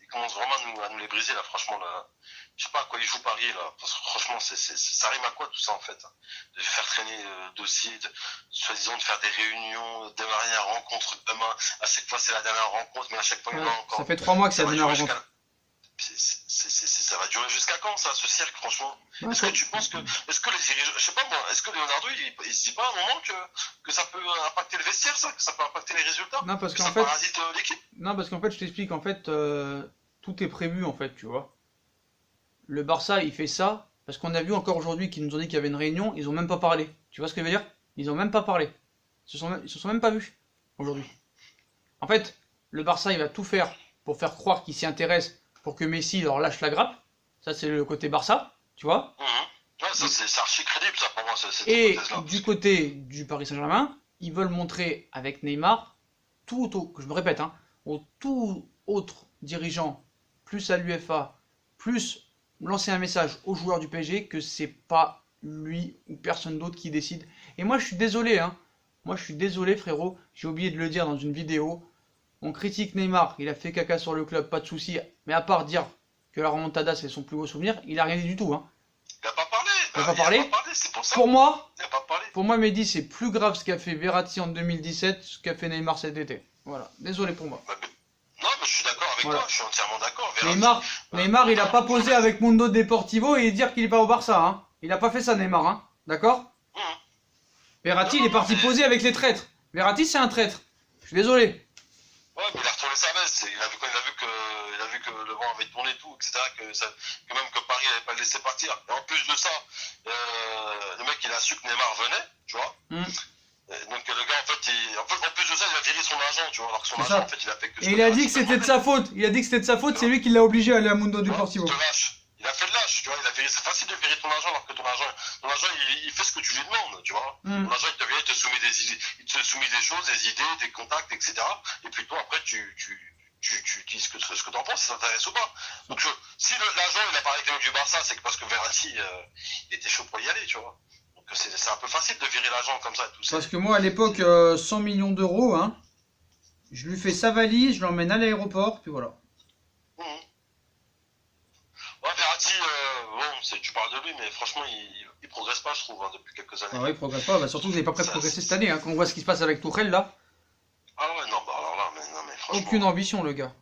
il commence vraiment à nous les briser là, franchement là. Je sais pas à quoi il joue Paris là, parce que franchement ça rime à quoi tout ça en fait, hein. De faire traîner dossier, soi-disant de faire des réunions, de dernière rencontre demain, à chaque fois c'est la dernière rencontre, mais à chaque fois il y en a Ouais, encore. ça fait 3 mois que c'est Ça la va dernière durer rencontre. ça va durer jusqu'à quand ça, ce cirque franchement? Ouais, Est-ce que tu penses que, est-ce que les dirigeants, je sais pas moi, est-ce que Leonardo il se dit pas à un moment que ça peut impacter le vestiaire ça, que ça peut impacter les résultats, Non, parce que qu'en ça fait, parasite l'équipe? non, parce qu'en fait, je t'explique, en fait, tout est prévu, en fait, tu vois. Le Barça, il fait ça Parce qu'on a vu encore aujourd'hui qu'ils nous ont dit qu'il y avait une réunion, ils ont même pas parlé. Tu vois ce que je veux dire? Ils ont même pas parlé. Ils se sont même pas vus aujourd'hui. En fait, le Barça, il va tout faire pour faire croire qu'il s'y intéresse pour que Messi leur lâche la grappe. Ça, c'est le côté Barça, tu vois. Ouais, ça, c'est archi crédible, ça, pour moi, cette Et hypothèse-là. du côté du Paris Saint-Germain, ils veulent montrer avec Neymar, je me répète, hein, au tout autre dirigeant, plus à l'UEFA, plus lancer un message aux joueurs du PSG que c'est pas lui ou personne d'autre qui décide. Et moi, je suis désolé, hein. Moi, je suis désolé, frérot. J'ai oublié de le dire dans une vidéo. On critique Neymar, il a fait caca sur le club, pas de souci. Mais à part dire que la remontada c'est son plus beau souvenir, il a rien dit du tout, hein. Il a pas parlé. Il a pas parlé. C'est pour ça. Pour moi, Il a pas parlé. Mehdi, c'est plus grave ce qu'a fait Verratti en 2017, ce qu'a fait Neymar cet été. Voilà, désolé pour moi. Non, mais je suis d'accord avec Voilà. toi, je suis entièrement d'accord. Neymar, il a pas posé avec Mundo Deportivo et dire qu'il est pas au Barça, hein. Il a pas fait ça, Neymar, hein. D'accord? Verratti, il est parti poser avec les traîtres. Verratti, c'est un traître. Je suis désolé. Ouais, mais il a retourné sa veste. Il a vu que le vent avait tourné tout, etc. Que même que Paris n'avait pas le laissé partir. Et en plus de ça, le mec, il a su que Neymar venait, tu vois. Donc le gars, en plus de ça, il a viré son agent, tu vois. Alors que son agent, en fait, il a fait que. Et il a dit que c'était de sa faute. Il a dit que c'était de sa faute. C'est lui qui l'a obligé à aller à Mundo Deportivo. Il te lâche. Il a fait de lâche, tu vois. C'est facile de virer ton agent alors que ton agent, il fait ce que tu lui demandes, tu vois. Ton agent, il te vient, il te soumet des idées, des choses, des idées, des contacts, etc. Et puis toi, après, tu dis ce que t'en penses, si ça t'intéresse ou pas. Donc, si l'agent, il a parlé avec le mec du Barça, c'est que parce que Verratti, il était chaud pour y aller, tu vois. Donc, c'est un peu facile de virer l'agent comme ça, tout ça. Parce que moi, à l'époque, 100 millions d'euros, hein, je lui fais sa valise, je l'emmène à l'aéroport, puis voilà. Ouais, Verratti, tu parles de lui, mais franchement, il progresse pas, je trouve, hein, depuis quelques années. Ah ouais, il progresse pas. Bah, surtout, vous n'avez pas prêt de progresser cette année, hein, quand on voit ce qui se passe avec Tourelle, là. Ah ouais, non, bah alors là, mais franchement. Aucune ambition, le gars.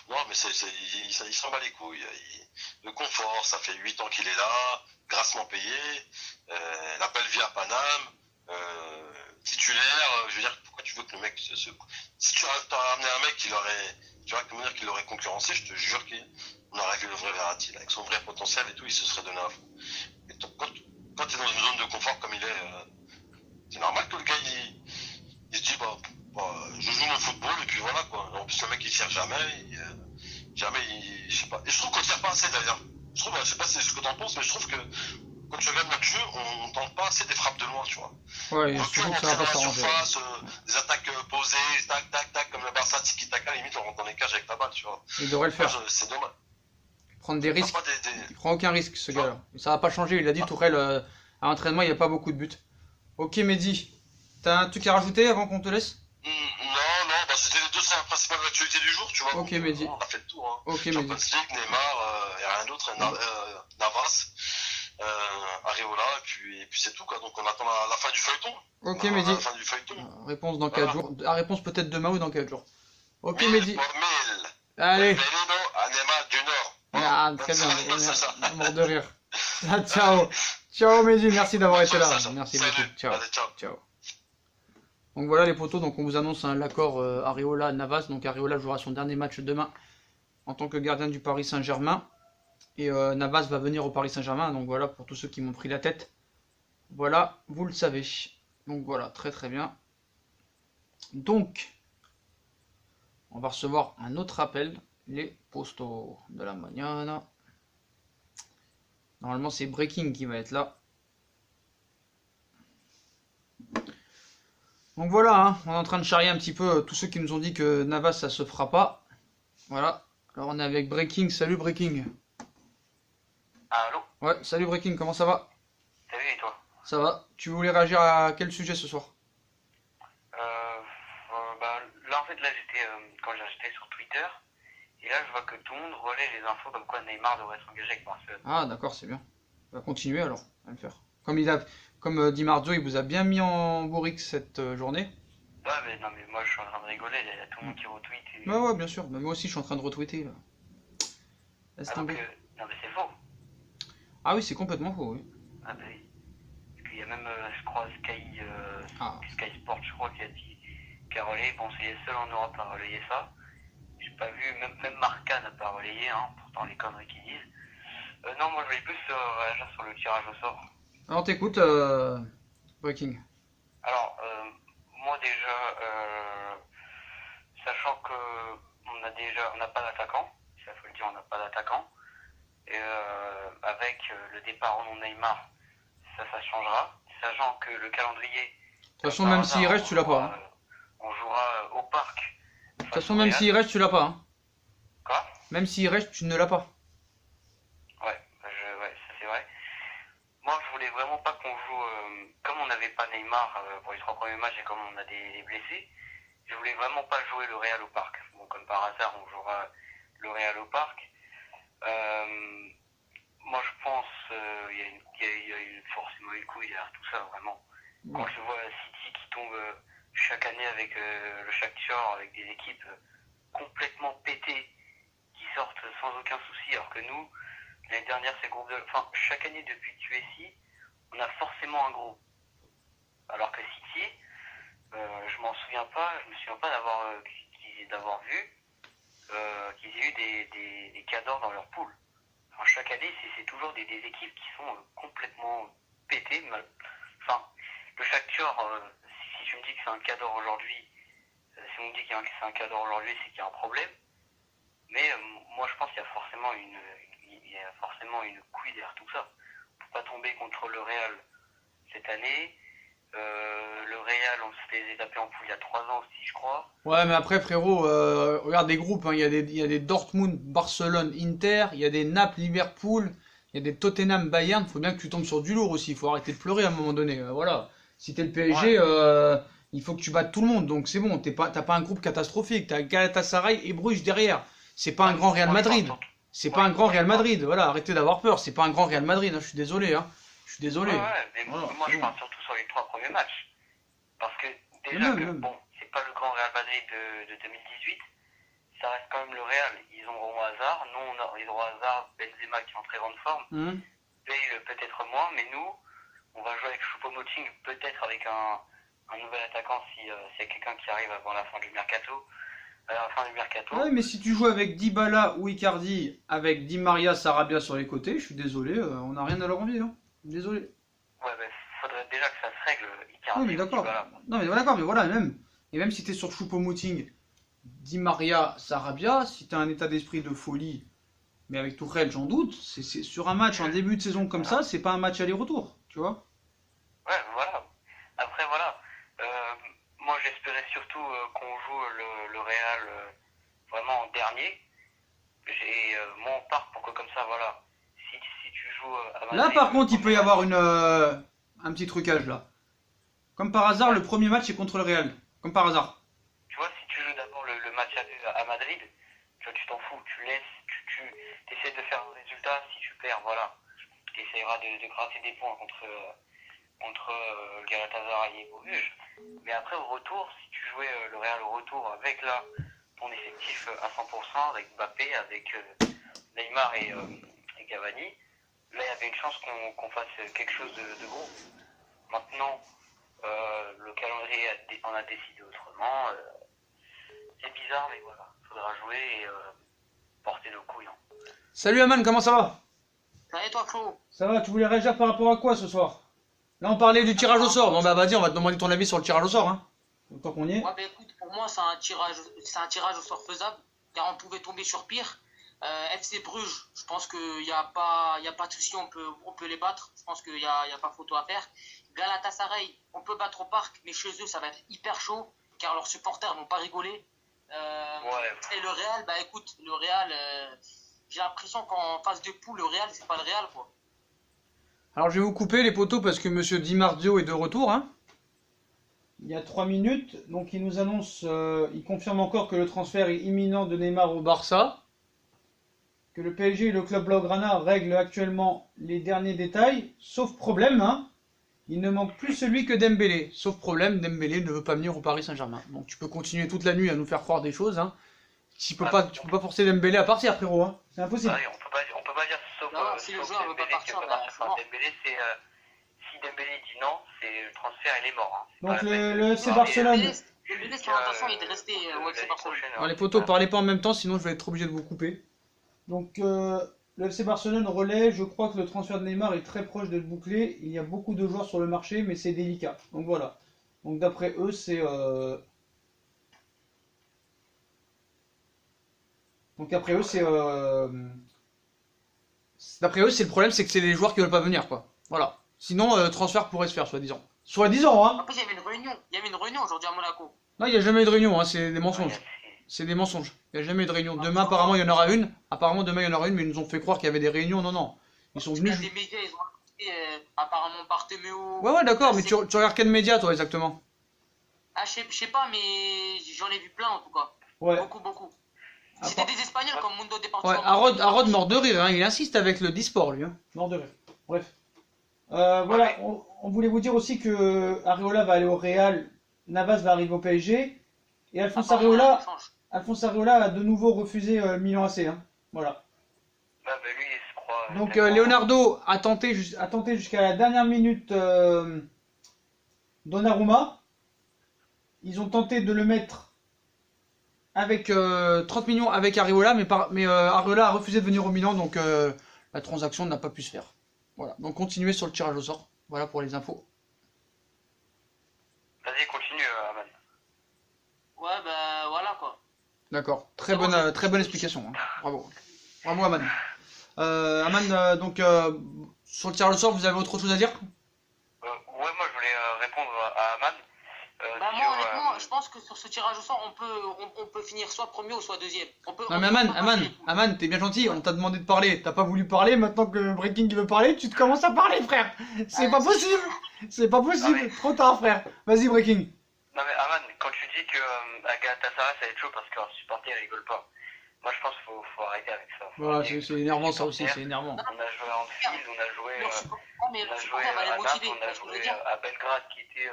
Non, mais il s'en bat les couilles. Le confort, ça fait 8 ans qu'il est là, grassement payé, la belle vie à Paname, titulaire. Je veux dire, pourquoi tu veux que le mec Si tu as ramené un mec qu'il aurait concurrencé, je te jure qu'on aurait vu le vrai Verratti, là, avec son vrai potentiel et tout, il se serait donné à fond. Et quand tu es dans une zone de confort comme il est, c'est normal que le gars, il se dit, je joue mon football et puis voilà, quoi. En plus, le mec, il tire jamais, je sais pas. Et je trouve qu'on tire pas assez, d'ailleurs. Je sais pas si c'est ce que t'en penses, mais je trouve que quand tu regardes notre jeu, on tente pas assez des frappes de loin, tu vois. Ouais, On surtout que rentre ça va dans pas la s'arranger. surface, des attaques posées, tac, tac, tac, comme le Barça, tiki-taka, limite, on rentre dans les cages avec la balle, tu vois. Il devrait le faire. C'est dommage. Prendre des risques. Pas Il prend aucun risque, ce gars-là. Ça va pas changer. Il a dit, Tourelle, à l'entraînement, il n'y a pas beaucoup de buts. Ok, Mehdi. T'as un truc à rajouter avant qu'on te laisse? Non, c'était les deux principales actualités du jour, tu vois. Ok, donc, Mehdi. on a fait le tour, hein. Ok, Champions Mehdi. League, Neymar, et rien d'autre, Navas, Areola, et puis c'est tout, quoi. Donc on attend la fin du feuilleton. Ok, Mehdi. La fin du feuilleton. Réponse dans 4 jours. La réponse peut-être demain ou dans 4 jours. Ok, Mille Mehdi. pour mille. Allez. Benvenuto a Neymar du Nord. Ah, très bien. C'est ça. Mort de rire. Ah, ciao. Ciao, Mehdi. Merci d'avoir été là. Ça. Merci Salut. beaucoup. Ciao. Allez, ciao. Ciao. Donc voilà les potos, donc on vous annonce l'accord Areola-Navas. Donc Areola jouera son dernier match demain en tant que gardien du Paris Saint-Germain. Et Navas va venir au Paris Saint-Germain. Donc voilà pour tous ceux qui m'ont pris la tête. Voilà, vous le savez. Donc voilà, très très bien. Donc, on va recevoir un autre appel. Les postos de la mañana. Normalement c'est Breaking qui va être là. Donc voilà, hein, on est en train de charrier un petit peu tous ceux qui nous ont dit que Navas ça se fera pas. Voilà, alors on est avec Breaking, salut Breaking. Allô? Ouais, salut Breaking, comment ça va? Salut, et toi? Ça va, tu voulais réagir à quel sujet ce soir? Là, en fait, quand j'étais sur Twitter, et là, je vois que tout le monde relaie les infos comme quoi Neymar devrait s'engager avec Barcelone. Ah d'accord, c'est bien. On va continuer alors à le faire. Comme Di Marzio, il vous a bien mis en bourrique cette journée. Ouais, mais non, mais moi, je suis en train de rigoler, il y a tout le monde qui retweet. Et... Bah ouais, bien sûr, mais moi aussi je suis en train de retweeter là. Laisse Alors tomber. non, mais c'est faux. Ah oui, c'est complètement faux, oui. Ah bah oui. Parce qu'il y a même, je crois, Sky Sport, je crois, qui a relayé. Bon, c'est les seuls en Europe à relayer ça. J'ai pas vu, même Marca n'a pas relayé, hein, pourtant les conneries qu'ils disent. Non, moi je voulais plus réagir sur le tirage au sort. Alors t'écoutes, Breaking. Alors, moi déjà, sachant que on n'a pas d'attaquant, ça faut le dire, on n'a pas d'attaquant. Et avec le départ en Neymar, ça changera. Sachant que le calendrier. De toute façon, même s'il reste, tu l'as pas. Hein. On jouera au parc. De toute façon, même s'il reste, tu l'as pas. Hein. Quoi? Même s'il reste, tu ne l'as pas. Ouais, ça c'est vrai. Moi, je voulais vraiment pas qu'on joue. Comme on n'avait pas Neymar pour les 3 premiers matchs et comme on a des blessés, je voulais vraiment pas jouer le Real au parc. Bon, comme par hasard, on jouera le Real au parc. Moi, je pense il y a forcément une couille derrière tout ça, vraiment. Quand je vois City qui tombe chaque année avec le Shakhtar, avec des équipes complètement pétées, qui sortent sans aucun souci, alors que nous, l'année dernière, c'est groupe de... Enfin, chaque année depuis QSI, on a forcément un groupe. Alors que City, je me souviens pas d'avoir vu qu'ils aient eu des cadors dans leur poule. Enfin, chaque année, c'est toujours des équipes qui sont complètement pétées. Enfin, le Shakhtar, si tu me dis que c'est un cador aujourd'hui, si on me dit que c'est un cador aujourd'hui, c'est qu'il y a un problème. Mais moi, je pense qu'il y a forcément une couille derrière tout ça. On peut pas tomber contre le Real cette année. Le Real, on se fait taper en poule il y a 3 ans aussi, je crois. Ouais, mais après, frérot, regarde les groupes. Hein, il y a des Dortmund, Barcelone, Inter. Il y a des Naples, Liverpool. Il y a des Tottenham, Bayern. Faut bien que tu tombes sur du lourd aussi. Faut arrêter de pleurer à un moment donné. Voilà. Si t'es le PSG, il faut que tu battes tout le monde. Donc c'est bon. T'as pas un groupe catastrophique. T'as Galatasaray et Bruges derrière. C'est pas un grand Real Madrid. C'est pas un grand Real Madrid. Voilà, arrêtez d'avoir peur. C'est pas un grand Real Madrid. Hein, je suis désolé. Hein. Je suis désolé. Ouais, mais voilà, moi je parle surtout sur les 3 premiers matchs. Parce que déjà bon, c'est pas le grand Real Madrid de 2018. Ça reste quand même le Real. Ils auront Hazard. Nous, ils auront Hazard, Benzema qui est en très grande forme. Bale peut-être moins, mais nous, on va jouer avec Choupo-Moting, peut-être avec un nouvel attaquant s'il y a quelqu'un qui arrive avant la fin du mercato. Ouais, mais si tu joues avec Dybala ou Icardi, avec Di Maria, Sarabia sur les côtés, je suis désolé, on n'a rien à leur envier. Hein. Désolé. Ouais, mais faudrait déjà que ça se règle, Icardi. Oui, mais d'accord. Non, mais d'accord, mais voilà, et même si t'es sur Choupo-Moting, Di Maria, Sarabia, si t'as un état d'esprit de folie, mais avec Tourelle, j'en doute, c'est sur un match en début de saison comme ça, c'est pas un match aller-retour, tu vois. Ouais, voilà. Après, voilà. Moi, j'espérais surtout qu'on joue le Real vraiment en dernier. Moi, on part pour que comme ça, voilà. Si tu joues à Madrid, là, par contre, il peut y avoir un petit trucage là. Comme par hasard, le premier match est contre le Real. Comme par hasard. Tu vois, si tu joues d'abord le match à Madrid, tu t'en fous. Tu laisses, tu essaies de faire un résultat. Si tu perds, voilà. Tu essaieras de gratter des points contre Galatasaray et Bruges. Mais après, au retour, si tu jouais le Real au retour avec là ton effectif à 100%, avec Mbappé, avec Neymar et Cavani, là, il y avait une chance qu'on fasse quelque chose de gros. Maintenant, le calendrier en a décidé autrement. C'est bizarre, mais voilà. Il faudra jouer et porter nos couilles. Hein. Salut Aman, comment ça va? Salut toi, Flo. Ça va, tu voulais réagir par rapport à quoi ce soir? Là, on parlait du tirage au sort. Bon, bah, vas-y, on va te demander ton avis sur le tirage au sort. Hein. Tant qu'on y est. Ouais, bah écoute, pour moi, c'est un tirage au sort faisable, car on pouvait tomber sur pire. FC Bruges, je pense qu'il n'y a pas de souci, on peut les battre. Je pense qu'il n'y a pas photo à faire. Galatasaray, on peut battre au parc, mais chez eux, ça va être hyper chaud, car leurs supporters vont pas rigoler. Et le Real, bah écoute, le Real, j'ai l'impression qu'en phase de poule, le Real, c'est pas le Real, quoi. Alors je vais vous couper les poteaux parce que Monsieur Di Marzio est de retour. Hein. Il y a 3 minutes, donc il nous annonce, il confirme encore que le transfert est imminent de Neymar au Barça, que le PSG et le club Blaugrana règlent actuellement les derniers détails, sauf problème, hein, il ne manque plus celui que Dembélé. Sauf problème, Dembélé ne veut pas venir au Paris Saint-Germain. Donc tu peux continuer toute la nuit à nous faire croire des choses. Hein. Tu peux pas forcer Dembélé à partir, frérot. Hein. C'est impossible. Ouais, on peut pas dire sauf. Non, si le joueur ne veut pas partir, Dembélé, si Dembélé dit non, c'est le transfert, il est mort. Hein. Donc le FC Barcelone. Dembélé, son intention est de rester au FC Barcelone. Alors les poteaux, parlez pas en même temps, sinon je vais être obligé de vous couper. Donc le FC Barcelone relaie, je crois que le transfert de Neymar est très proche d'être bouclé. Il y a beaucoup de joueurs sur le marché, mais c'est délicat. Donc voilà. Donc d'après eux, d'après eux, c'est le problème, c'est que c'est les joueurs qui veulent pas venir, quoi. Voilà. Sinon, transfert pourrait se faire, soi-disant. Soi-disant, hein. Après, il y avait une réunion aujourd'hui à Monaco. Non, il n'y a jamais eu de réunion, hein, c'est des Ouais, mensonges. C'est des mensonges. Il n'y a jamais eu de réunion. Demain, apparemment, il y en aura une. Apparemment, demain, il y en aura une, mais ils nous ont fait croire qu'il y avait des réunions. Non, non. Ils sont Il y a venus. des médias, ils ont annoncé, apparemment Bartomeu. Ouais, ouais, d'accord, mais tu regardes quel média, toi, exactement? Ah, je sais pas, mais j'en ai vu plein en tout cas. Ouais. Beaucoup, beaucoup. Ah, C'était pas- des Espagnols comme Mundo Deportivo. Ouais, Arod mort de rire, hein. Il insiste avec le Disport, lui. Hein. Mort de rire. Bref. Voilà, on voulait vous dire aussi que Areola va aller au Real, Navas va arriver au PSG, et Alphonse Apparemment, il y a un Areola, échange. Alphonse Areola a de nouveau refusé Milan AC. Hein. Voilà. Bah, lui, il se croit. Donc tellement- Leonardo a tenté jusqu'à la dernière minute Donnarumma. Ils ont tenté de le mettre avec 30 millions avec Areola, mais Areola a refusé de venir au Milan, donc la transaction n'a pas pu se faire. Voilà, donc continuez sur le tirage au sort. Voilà pour les infos. Vas-y, continue, Aman. Ouais, bah voilà quoi. D'accord, C'est bon, très bonne explication. Hein. Bravo. Bravo Aman. Aman, donc sur le tirage au sort, vous avez autre chose à dire? Ouais, moi, je voulais répondre à Aman. Bah sur, moi honnêtement, je pense que sur ce tirage au sort, on peut finir soit premier ou soit deuxième. Non mais Aman, t'es bien gentil, on t'a demandé de parler, t'as pas voulu parler, maintenant que Breaking veut parler, tu te commences à parler frère. C'est pas possible, c'est pas possible, trop tard frère. Vas-y Breaking. Non mais Aman, quand tu dis que à Galatasaray ça va être chaud parce qu'un supporter il rigole pas. Moi je pense qu'il faut arrêter avec ça. Faut Voilà, arrêter c'est avec énervant les ça aussi, supporters. c'est énervant. On a joué à Anfield, on a joué, Mais on le a joué supporter va à les Naples, motiver, on a tu vois ce que je joué veux dire. à Belgrade qui était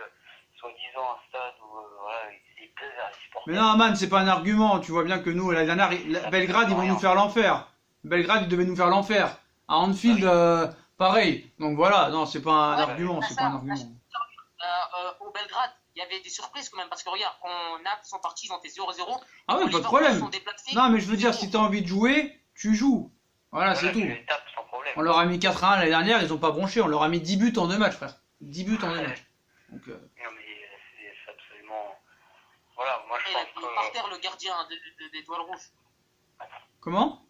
soi-disant un stade où voilà, il plaisait à les supporters. Mais non Aman, c'est pas un argument, tu vois bien que nous, la dernière, Belgrade ils vont nous faire l'enfer. Belgrade ils devaient nous faire l'enfer. À Anfield, pareil. Donc voilà, non c'est pas un Ouais, argument, c'est pas un argument. Au Belgrade, il y avait des surprises quand même parce que regarde, quand Naples sont partis, ils ont fait 0-0. Ah Quand oui, pas de Liverpool problème. sont déplacés, Non mais je veux dire, si t'as envie de jouer, tu joues. Voilà, c'est tout. Tu les tapes sans problème. On leur a mis 4-1 l'année dernière, ils ont pas bronché, on leur a mis 10 buts en 2 matchs, frère. 10 buts en 2 matchs. Donc, Non mais c'est absolument... Voilà, moi je il a pense mis par terre le gardien d'Étoile Rouge. comment?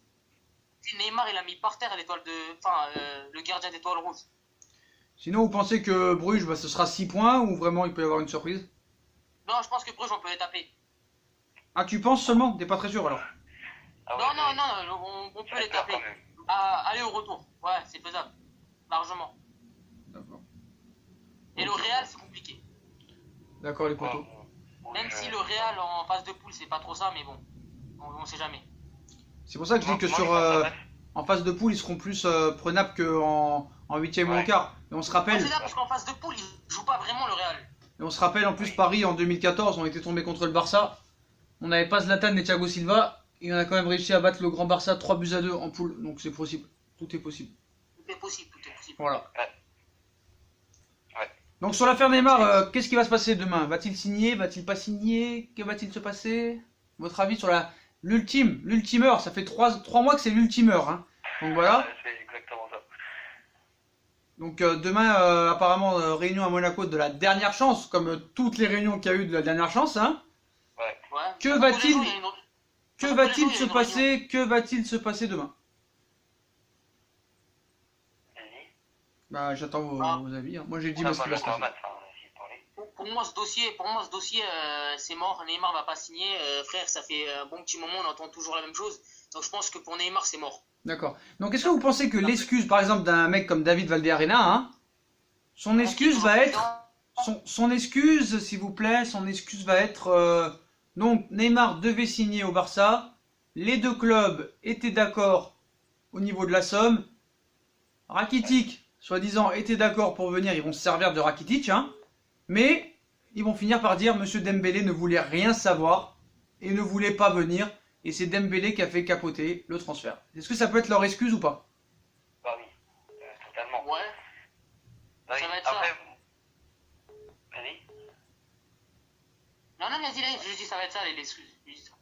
Neymar, il a mis par terre le gardien d'Étoile Rouge. Sinon, vous pensez que Bruges, bah, ce sera 6 points ou vraiment il peut y avoir une surprise? Non, je pense que Bruges, on peut les taper. Ah, tu penses seulement? T'es pas très sûr alors? Ah ouais, Non, on peut les taper. quand même. Aller au retour, ouais, c'est faisable. Largement. D'accord. Et le Real, c'est compliqué. D'accord, les potos. Même si le Real en phase de poule, c'est pas trop ça, mais bon, on sait jamais. C'est pour ça que je dis que sur en phase de poule, ils seront plus prenables qu'en en 8ème ou en Ouais. quart. Et on se rappelle, C'est ça, parce qu'en phase de poule, ils jouent pas vraiment le Real. en plus Paris en 2014, on était tombé contre le Barça. On n'avait pas Zlatan et Thiago Silva. Et on a quand même réussi à battre le grand Barça 3-2 en poule. Donc c'est possible. Tout est possible. Tout est possible, tout est possible. Voilà. Ouais. Donc sur l'affaire Neymar, qu'est-ce qui va se passer demain? Va-t-il signer? Va-t-il pas signer? Que va-t-il se passer? Votre avis sur l'ultime heure? Ça fait 3 mois que c'est l'ultime heure. Hein. Donc voilà. C'est exactement ça. Donc demain, apparemment, réunion à Monaco de la dernière chance, comme toutes les réunions qu'il y a eu de la dernière chance. Hein. Ouais. Que Tous va-t-il- les jours, il y a une- Que tous les va-t-il jours, il y a se une passer? Que va-t-il se passer demain? Vas-y. Bah j'attends vos avis. Hein. Moi j'ai dit Non, ce qui va se passer. Pour moi, ce dossier, c'est mort. Neymar va pas signer. Frère, ça fait un bon petit moment, on entend toujours la même chose. Donc je pense que pour Neymar, c'est mort. D'accord. Donc est-ce que vous pensez que l'excuse, par exemple, d'un mec comme David Valderrama, hein, son excuse va être... Son excuse, s'il vous plaît, son excuse va être... donc Neymar devait signer au Barça, les deux clubs étaient d'accord au niveau de la somme, Rakitic, soi-disant, était d'accord pour venir, ils vont se servir de Rakitic, hein, mais ils vont finir par dire Monsieur Dembélé ne voulait rien savoir et ne voulait pas venir, et c'est Dembélé qui a fait capoter le transfert. Est-ce que ça peut être leur excuse ou pas? Bah oui, totalement. Ouais. Oui, Ça va être après, ça. vas-y. Non, vas-y, je dis ça va être ça, les excuses. Je dis ça.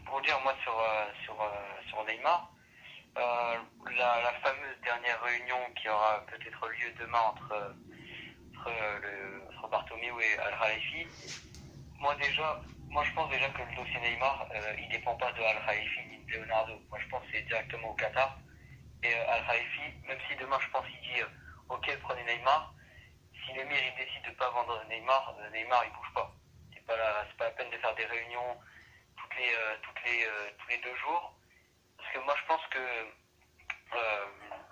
pour dire, moi, sur Neymar, la fameuse dernière réunion qui aura peut-être lieu demain entre Bartomeu et Al Khalifi, moi je pense déjà que le dossier Neymar, il dépend pas de Al Khalifi ni de Leonardo. Moi je pense que c'est directement au Qatar. Et Al Khalifi, même si demain je pense qu'il dit ok, prenez Neymar, si l'émir il décide de pas vendre Neymar, Neymar il bouge pas. C'est pas la peine de faire des réunions tous les 2 jours. Parce que moi je pense que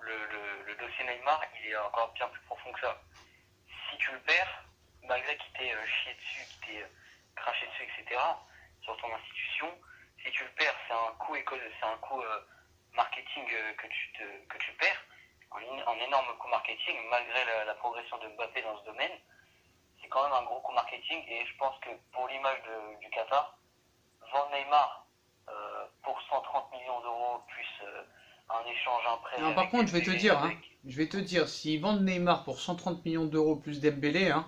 le dossier Neymar, il est encore bien plus profond que ça. Si tu le perds, malgré qu'il t'ait chié dessus, qu'il t'ait craché dessus, etc., sur ton institution, si tu le perds, c'est un coût marketing que tu perds, un énorme coût marketing, malgré la progression de Mbappé dans ce domaine. C'est quand même un gros coût marketing, et je pense que pour l'image du Qatar, vendre Neymar pour 130 millions d'euros plus un échange, un prêt. Non, par contre, je vais te dire, s'ils vendent Neymar pour 130 millions d'euros plus Dembélé, hein,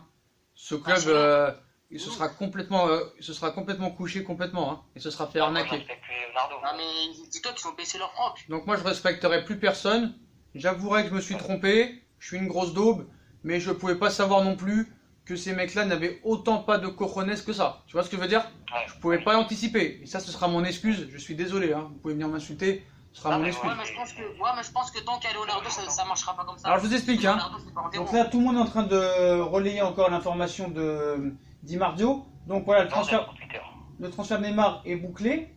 ce club, ce sera complètement couché complètement, hein, et ce sera fait arnaquer. Non, mais dis-toi qu'ils ont baissé leur froc. Donc moi, je respecterai plus personne. J'avouerai que je me suis trompé, je suis une grosse daube, mais je pouvais pas savoir non plus que ces mecs-là n'avaient autant pas de cojones que ça. Tu vois ce que je veux dire? Je pouvais pas anticiper. Et ça, ce sera mon excuse. Je suis désolé, hein. Vous pouvez venir m'insulter. Ce sera mon excuse. Ouais, mais je pense que tant qu'il y a Leonardo, ça marchera pas comme ça. Alors je vous explique, hein. Donc là, tout le monde est en train de relayer encore l'information de Di Marzio. Donc voilà, le transfert de Neymar est bouclé.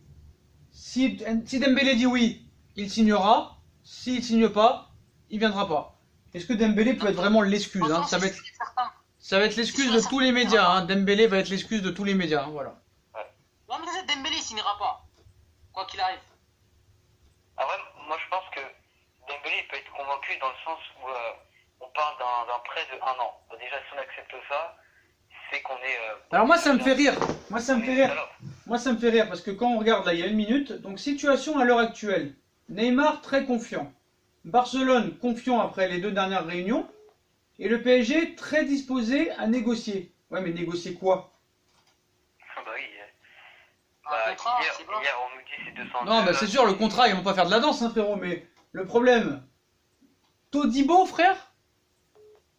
Si Dembélé dit oui, il signera. S'il signe pas, il viendra pas. Est-ce que Dembélé peut être vraiment l'excuse, hein? Ça va être l'excuse de tous les médias, hein. Dembélé va être l'excuse de tous les médias, hein, voilà. Non, mais déjà, Dembélé, il signera pas. Quoi qu'il arrive. Après, moi je pense que Dembélé peut être convaincu dans le sens où on parle d'un prêt de 1 an. Bah, déjà, si on accepte ça, c'est qu'on est. Alors moi ça me fait rire. Moi ça me fait rire parce que quand on regarde là, il y a 1 minute. Donc situation à l'heure actuelle. Neymar très confiant. Barcelone confiant après les 2 dernières réunions. Et le PSG très disposé à négocier. Ouais, mais négocier quoi? Bah oui. Contrat, hier, on nous dit c'est 200. Non, bah c'est sûr, le contrat, ils vont pas faire de la danse, hein, frérot. Mais le problème. Todibo, frère?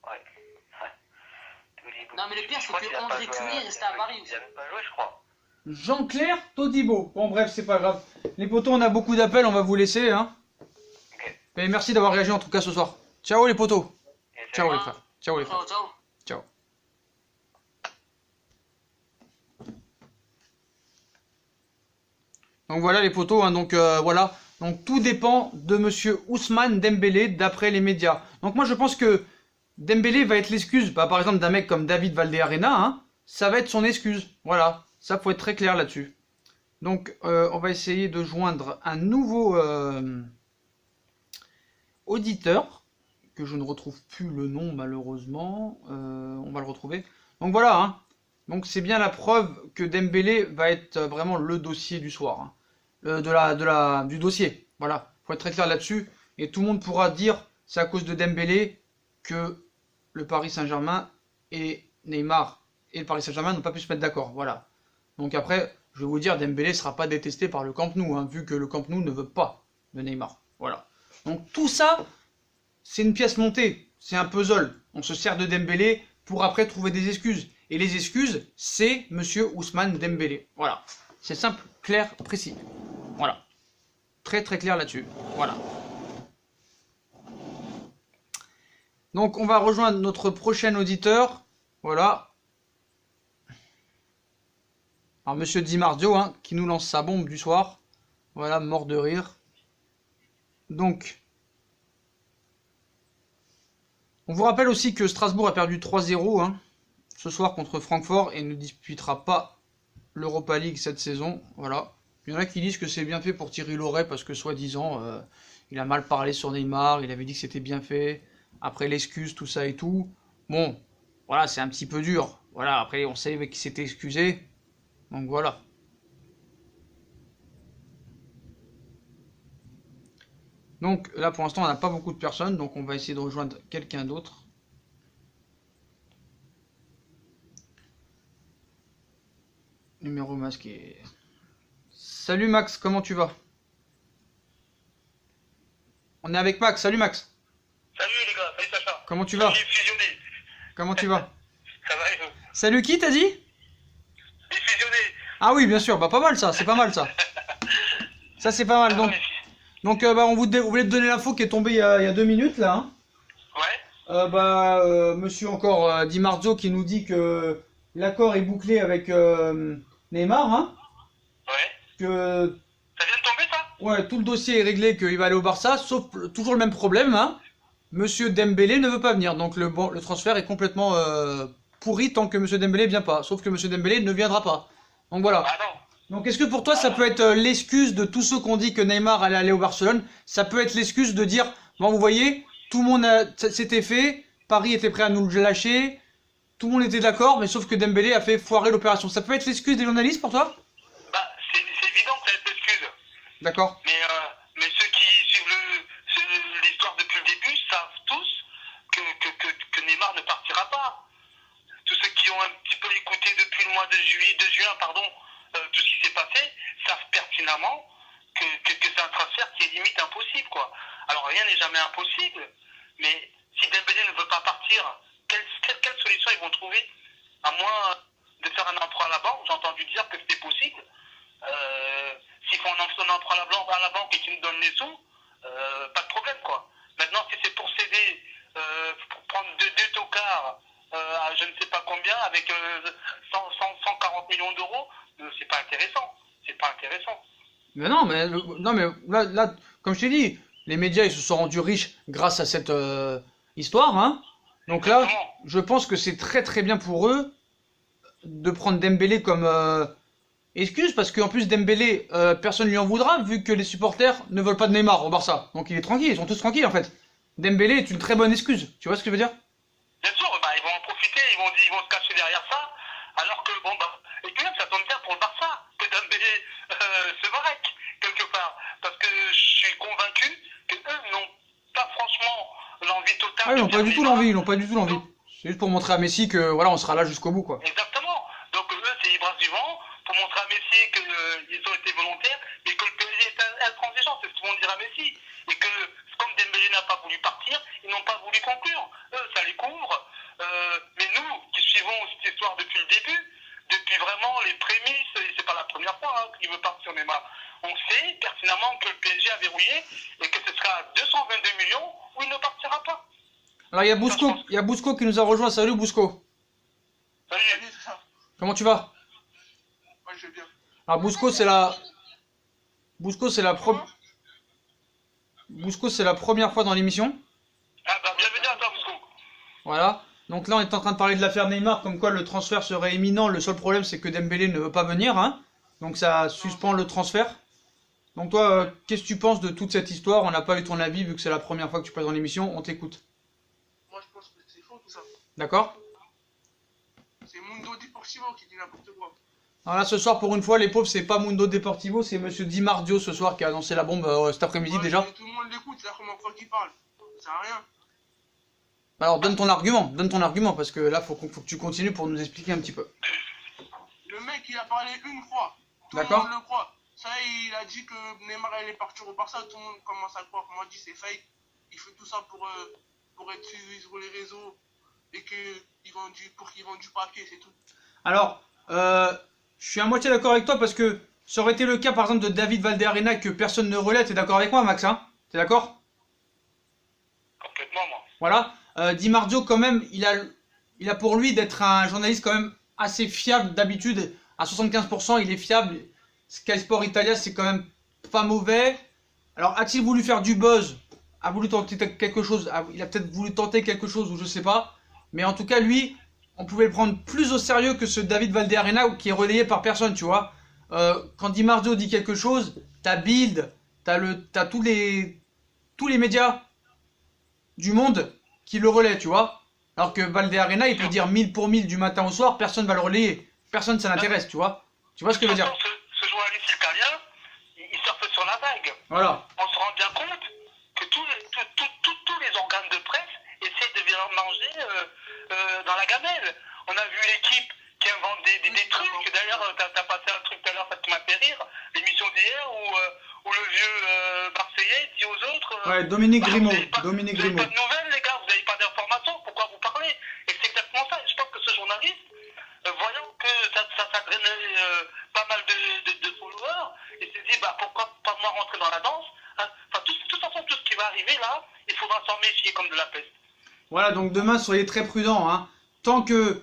Ouais. Non, mais le pire, c'est que André Curie est resté à Paris. Il a même pas joué, je crois. Jean-Claire Todibo. Bon, bref, c'est pas grave. Les potos, on a beaucoup d'appels, on va vous laisser, hein. Ok. Mais merci d'avoir réagi en tout cas ce soir. Ciao les potos. Ciao les frères. Ciao les frères. Ciao. Ciao. Donc voilà les potos, hein, donc voilà. Donc tout dépend de monsieur Ousmane Dembélé d'après les médias. Donc moi je pense que Dembélé va être l'excuse, bah, par exemple d'un mec comme David Valderrama, hein, ça va être son excuse. Voilà, ça faut être très clair là-dessus. Donc on va essayer de joindre un nouveau auditeur, que je ne retrouve plus le nom malheureusement. On va le retrouver. Donc voilà, hein. Donc c'est bien la preuve que Dembélé va être vraiment le dossier du soir, hein. Du dossier. Voilà, faut être très clair là-dessus. Et tout le monde pourra dire c'est à cause de Dembélé que le Paris Saint-Germain et Neymar et le Paris Saint-Germain n'ont pas pu se mettre d'accord. Voilà. Donc après, je vais vous dire, Dembélé ne sera pas détesté par le Camp Nou, hein, vu que le Camp Nou ne veut pas de Neymar. Voilà. Donc tout ça, c'est une pièce montée, c'est un puzzle. On se sert de Dembélé pour après trouver des excuses. Et les excuses, c'est monsieur Ousmane Dembélé. Voilà. C'est simple, clair, précis. Voilà. Très très clair là-dessus. Voilà. Donc on va rejoindre notre prochain auditeur. Voilà. Alors monsieur Di Marzio, hein, qui nous lance sa bombe du soir. Voilà, mort de rire. Donc, on vous rappelle aussi que Strasbourg a perdu 3-0 hein, ce soir contre Francfort et ne disputera pas l'Europa League cette saison. Voilà. Il y en a qui disent que c'est bien fait pour Thierry Loret parce que soi-disant, il a mal parlé sur Neymar, il avait dit que c'était bien fait. Après l'excuse, tout ça et tout. Bon, voilà, c'est un petit peu dur. Voilà, après on sait qu'il s'était excusé. Donc voilà. Donc là pour l'instant on n'a pas beaucoup de personnes, donc on va essayer de rejoindre quelqu'un d'autre. Numéro masqué. Salut Max, comment tu vas? On est avec Max, salut Max. Salut les gars, salut Sacha. Comment tu vas? J'ai fusionné. Comment tu vas? Ça va et vous? Salut qui t'as dit? J'ai fusionné. Ah oui, bien sûr, bah pas mal ça, c'est pas mal ça. Ça c'est pas mal, donc bah, on voulait te donner l'info qui est tombée il y a 2 minutes là. Hein. Ouais. Monsieur encore Di Marzio qui nous dit que l'accord est bouclé avec Neymar, hein. Ouais. Que Ça vient de tomber ça? ouais, tout le dossier est réglé, qu'il va aller au Barça, sauf toujours le même problème, hein. Monsieur Dembélé ne veut pas venir, donc le transfert est complètement pourri tant que Monsieur Dembélé vient pas. Sauf que Monsieur Dembélé ne viendra pas. Donc voilà. Ah non. Donc est-ce que pour toi ça peut être l'excuse de tous ceux qui ont dit que Neymar allait aller au Barcelone? Ça peut être l'excuse de dire, bon vous voyez, tout le monde c'était fait, Paris était prêt à nous le lâcher, tout le monde était d'accord, mais sauf que Dembélé a fait foirer l'opération. Ça peut être l'excuse des journalistes pour toi? Bah, c'est évident que ça va être l'excuse. D'accord. Mais ceux qui suivent l'histoire depuis le début savent tous que Neymar ne partira pas. Tous ceux qui ont un petit peu écouté depuis le mois de juin, tout ce qui s'est passé, savent pertinemment que c'est un transfert qui est limite impossible, quoi. Alors rien n'est jamais impossible, mais si Dembélé ne veut pas partir, quelle solution ils vont trouver? À moins de faire un emprunt à la banque, j'ai entendu dire que c'était possible. S'ils font un emprunt à la banque et qu'ils nous donnent les sous, pas de problème, quoi. Maintenant, si c'est pour céder, pour prendre deux tocards à je ne sais pas combien, avec 140 millions d'euros, c'est pas intéressant. C'est pas intéressant. Mais non, mais là, comme je t'ai dit, les médias ils se sont rendus riches grâce à cette histoire, hein. Donc là, Exactement. je pense que c'est très très bien pour eux de prendre Dembélé comme excuse, parce qu'en plus Dembélé, personne lui en voudra vu que les supporters ne veulent pas de Neymar au Barça. Donc il est tranquille, ils sont tous tranquilles en fait. Dembélé est une très bonne excuse, tu vois ce que je veux dire? Bien sûr, bah, ils vont en profiter, ils vont se cacher derrière ça, alors que et puis même ça tombe bien pour le Barça, que Dembélé se baraque quelque part, parce que je suis convaincu que eux n'ont pas franchement l'envie totale. Ah ils de n'ont pas faire du tout Neymar. l'envie, ils n'ont pas du tout l'envie. C'est juste pour montrer à Messi que voilà, on sera là jusqu'au bout quoi. Exactement. Donc eux, c'est ils brassent du vent pour montrer à Messi qu'ils ont été volontaires et que le PSG est intransigeant, c'est ce qu'ils vont dire à Messi. Et que comme Dembélé n'a pas voulu partir, ils n'ont pas voulu conclure. Eux, ça les couvre. Mais nous, qui suivons cette histoire depuis le début, depuis vraiment les prémices, et c'est pas la première fois qu'il veut partir Neymar, on sait pertinemment que le PSG a verrouillé et que ce sera à 222 millions où il ne partira pas. Alors il y a Bousco qui nous a rejoint, salut Bousco. Salut. Salut, c'est ça. Comment tu vas? Ouais, je vais bien. Alors Bousco c'est la première fois dans l'émission. Ah bah bienvenue à toi, Moscou. Voilà. Donc là on est en train de parler de l'affaire Neymar, comme quoi le transfert serait imminent. Le seul problème c'est que Dembélé ne veut pas venir, hein. Donc ça suspend le transfert. Donc toi, qu'est-ce que tu penses de toute cette histoire? On n'a pas eu ton avis vu que c'est la première fois que tu passes dans l'émission, on t'écoute. Moi, je pense que c'est faux tout ça. D'accord? C'est Mundo Deportivo qui dit n'importe quoi. Alors là ce soir pour une fois les pauvres c'est pas Mundo Deportivo, c'est Monsieur Di Marzio ce soir qui a annoncé la bombe cet après-midi Ouais, déjà. mais tout le monde l'écoute, c'est la première fois qu'il parle. Ça sert à rien. Alors donne ton argument parce que là faut que tu continues pour nous expliquer un petit peu. Le mec, il a parlé une fois. Tout le D'accord. monde le croit. Ça, il a dit que Neymar allait partir au Barça. Tout le monde commence à le croire. Moi, je dis c'est fake. Il fait tout ça pour être suivi sur les réseaux et pour qu'il vende du papier, c'est tout. Alors, je suis à moitié d'accord avec toi parce que ça aurait été le cas par exemple de David Valderrama que personne ne relaie. T'es d'accord avec moi, Max, hein? T'es d'accord? Complètement, moi. Voilà. Di Marzio quand même, il a pour lui d'être un journaliste quand même assez fiable d'habitude. À 75%, il est fiable. Sky Sport Italia, c'est quand même pas mauvais. Alors, a-t-il voulu faire du buzz? A voulu tenter quelque chose? Il a peut-être voulu tenter quelque chose ou je sais pas. Mais en tout cas, lui, on pouvait le prendre plus au sérieux que ce David Valderrama qui est relayé par personne, tu vois. Quand Di Marzio dit quelque chose, t'as Bild, t'as tous les médias du monde qui le relaient, tu vois. Alors que Valderrama, il peut dire 1000 pour 1000 du matin au soir, personne va le relayer. Personne, ça l'intéresse, tu vois. Tu vois ce que je veux dire? Ce journaliste italien, il surfe sur la vague. Voilà. On se rend bien compte que tous les organes de presse essaient de venir manger dans la gamelle. On a vu l'équipe qui invente des trucs. D'ailleurs, t'as passé un truc tout à l'heure, ça m'a fait rire. L'émission d'hier où le vieux Marseillais dit aux autres. Ouais, Dominique Grimaud. Vous n'avez pas de nouvelles, les gars, vous n'avez pas d'informations, pourquoi vous parlez? Et c'est exactement ça. Je pense que ce journaliste, voyant que ça drainait pas mal de followers, il s'est dit, bah pourquoi pas moi rentrer dans la danse, hein. Enfin, de toute façon, tout ce qui va arriver là, il faudra s'en méfier comme de la peste. Voilà, donc demain, soyez très prudents. Hein. Tant qu'il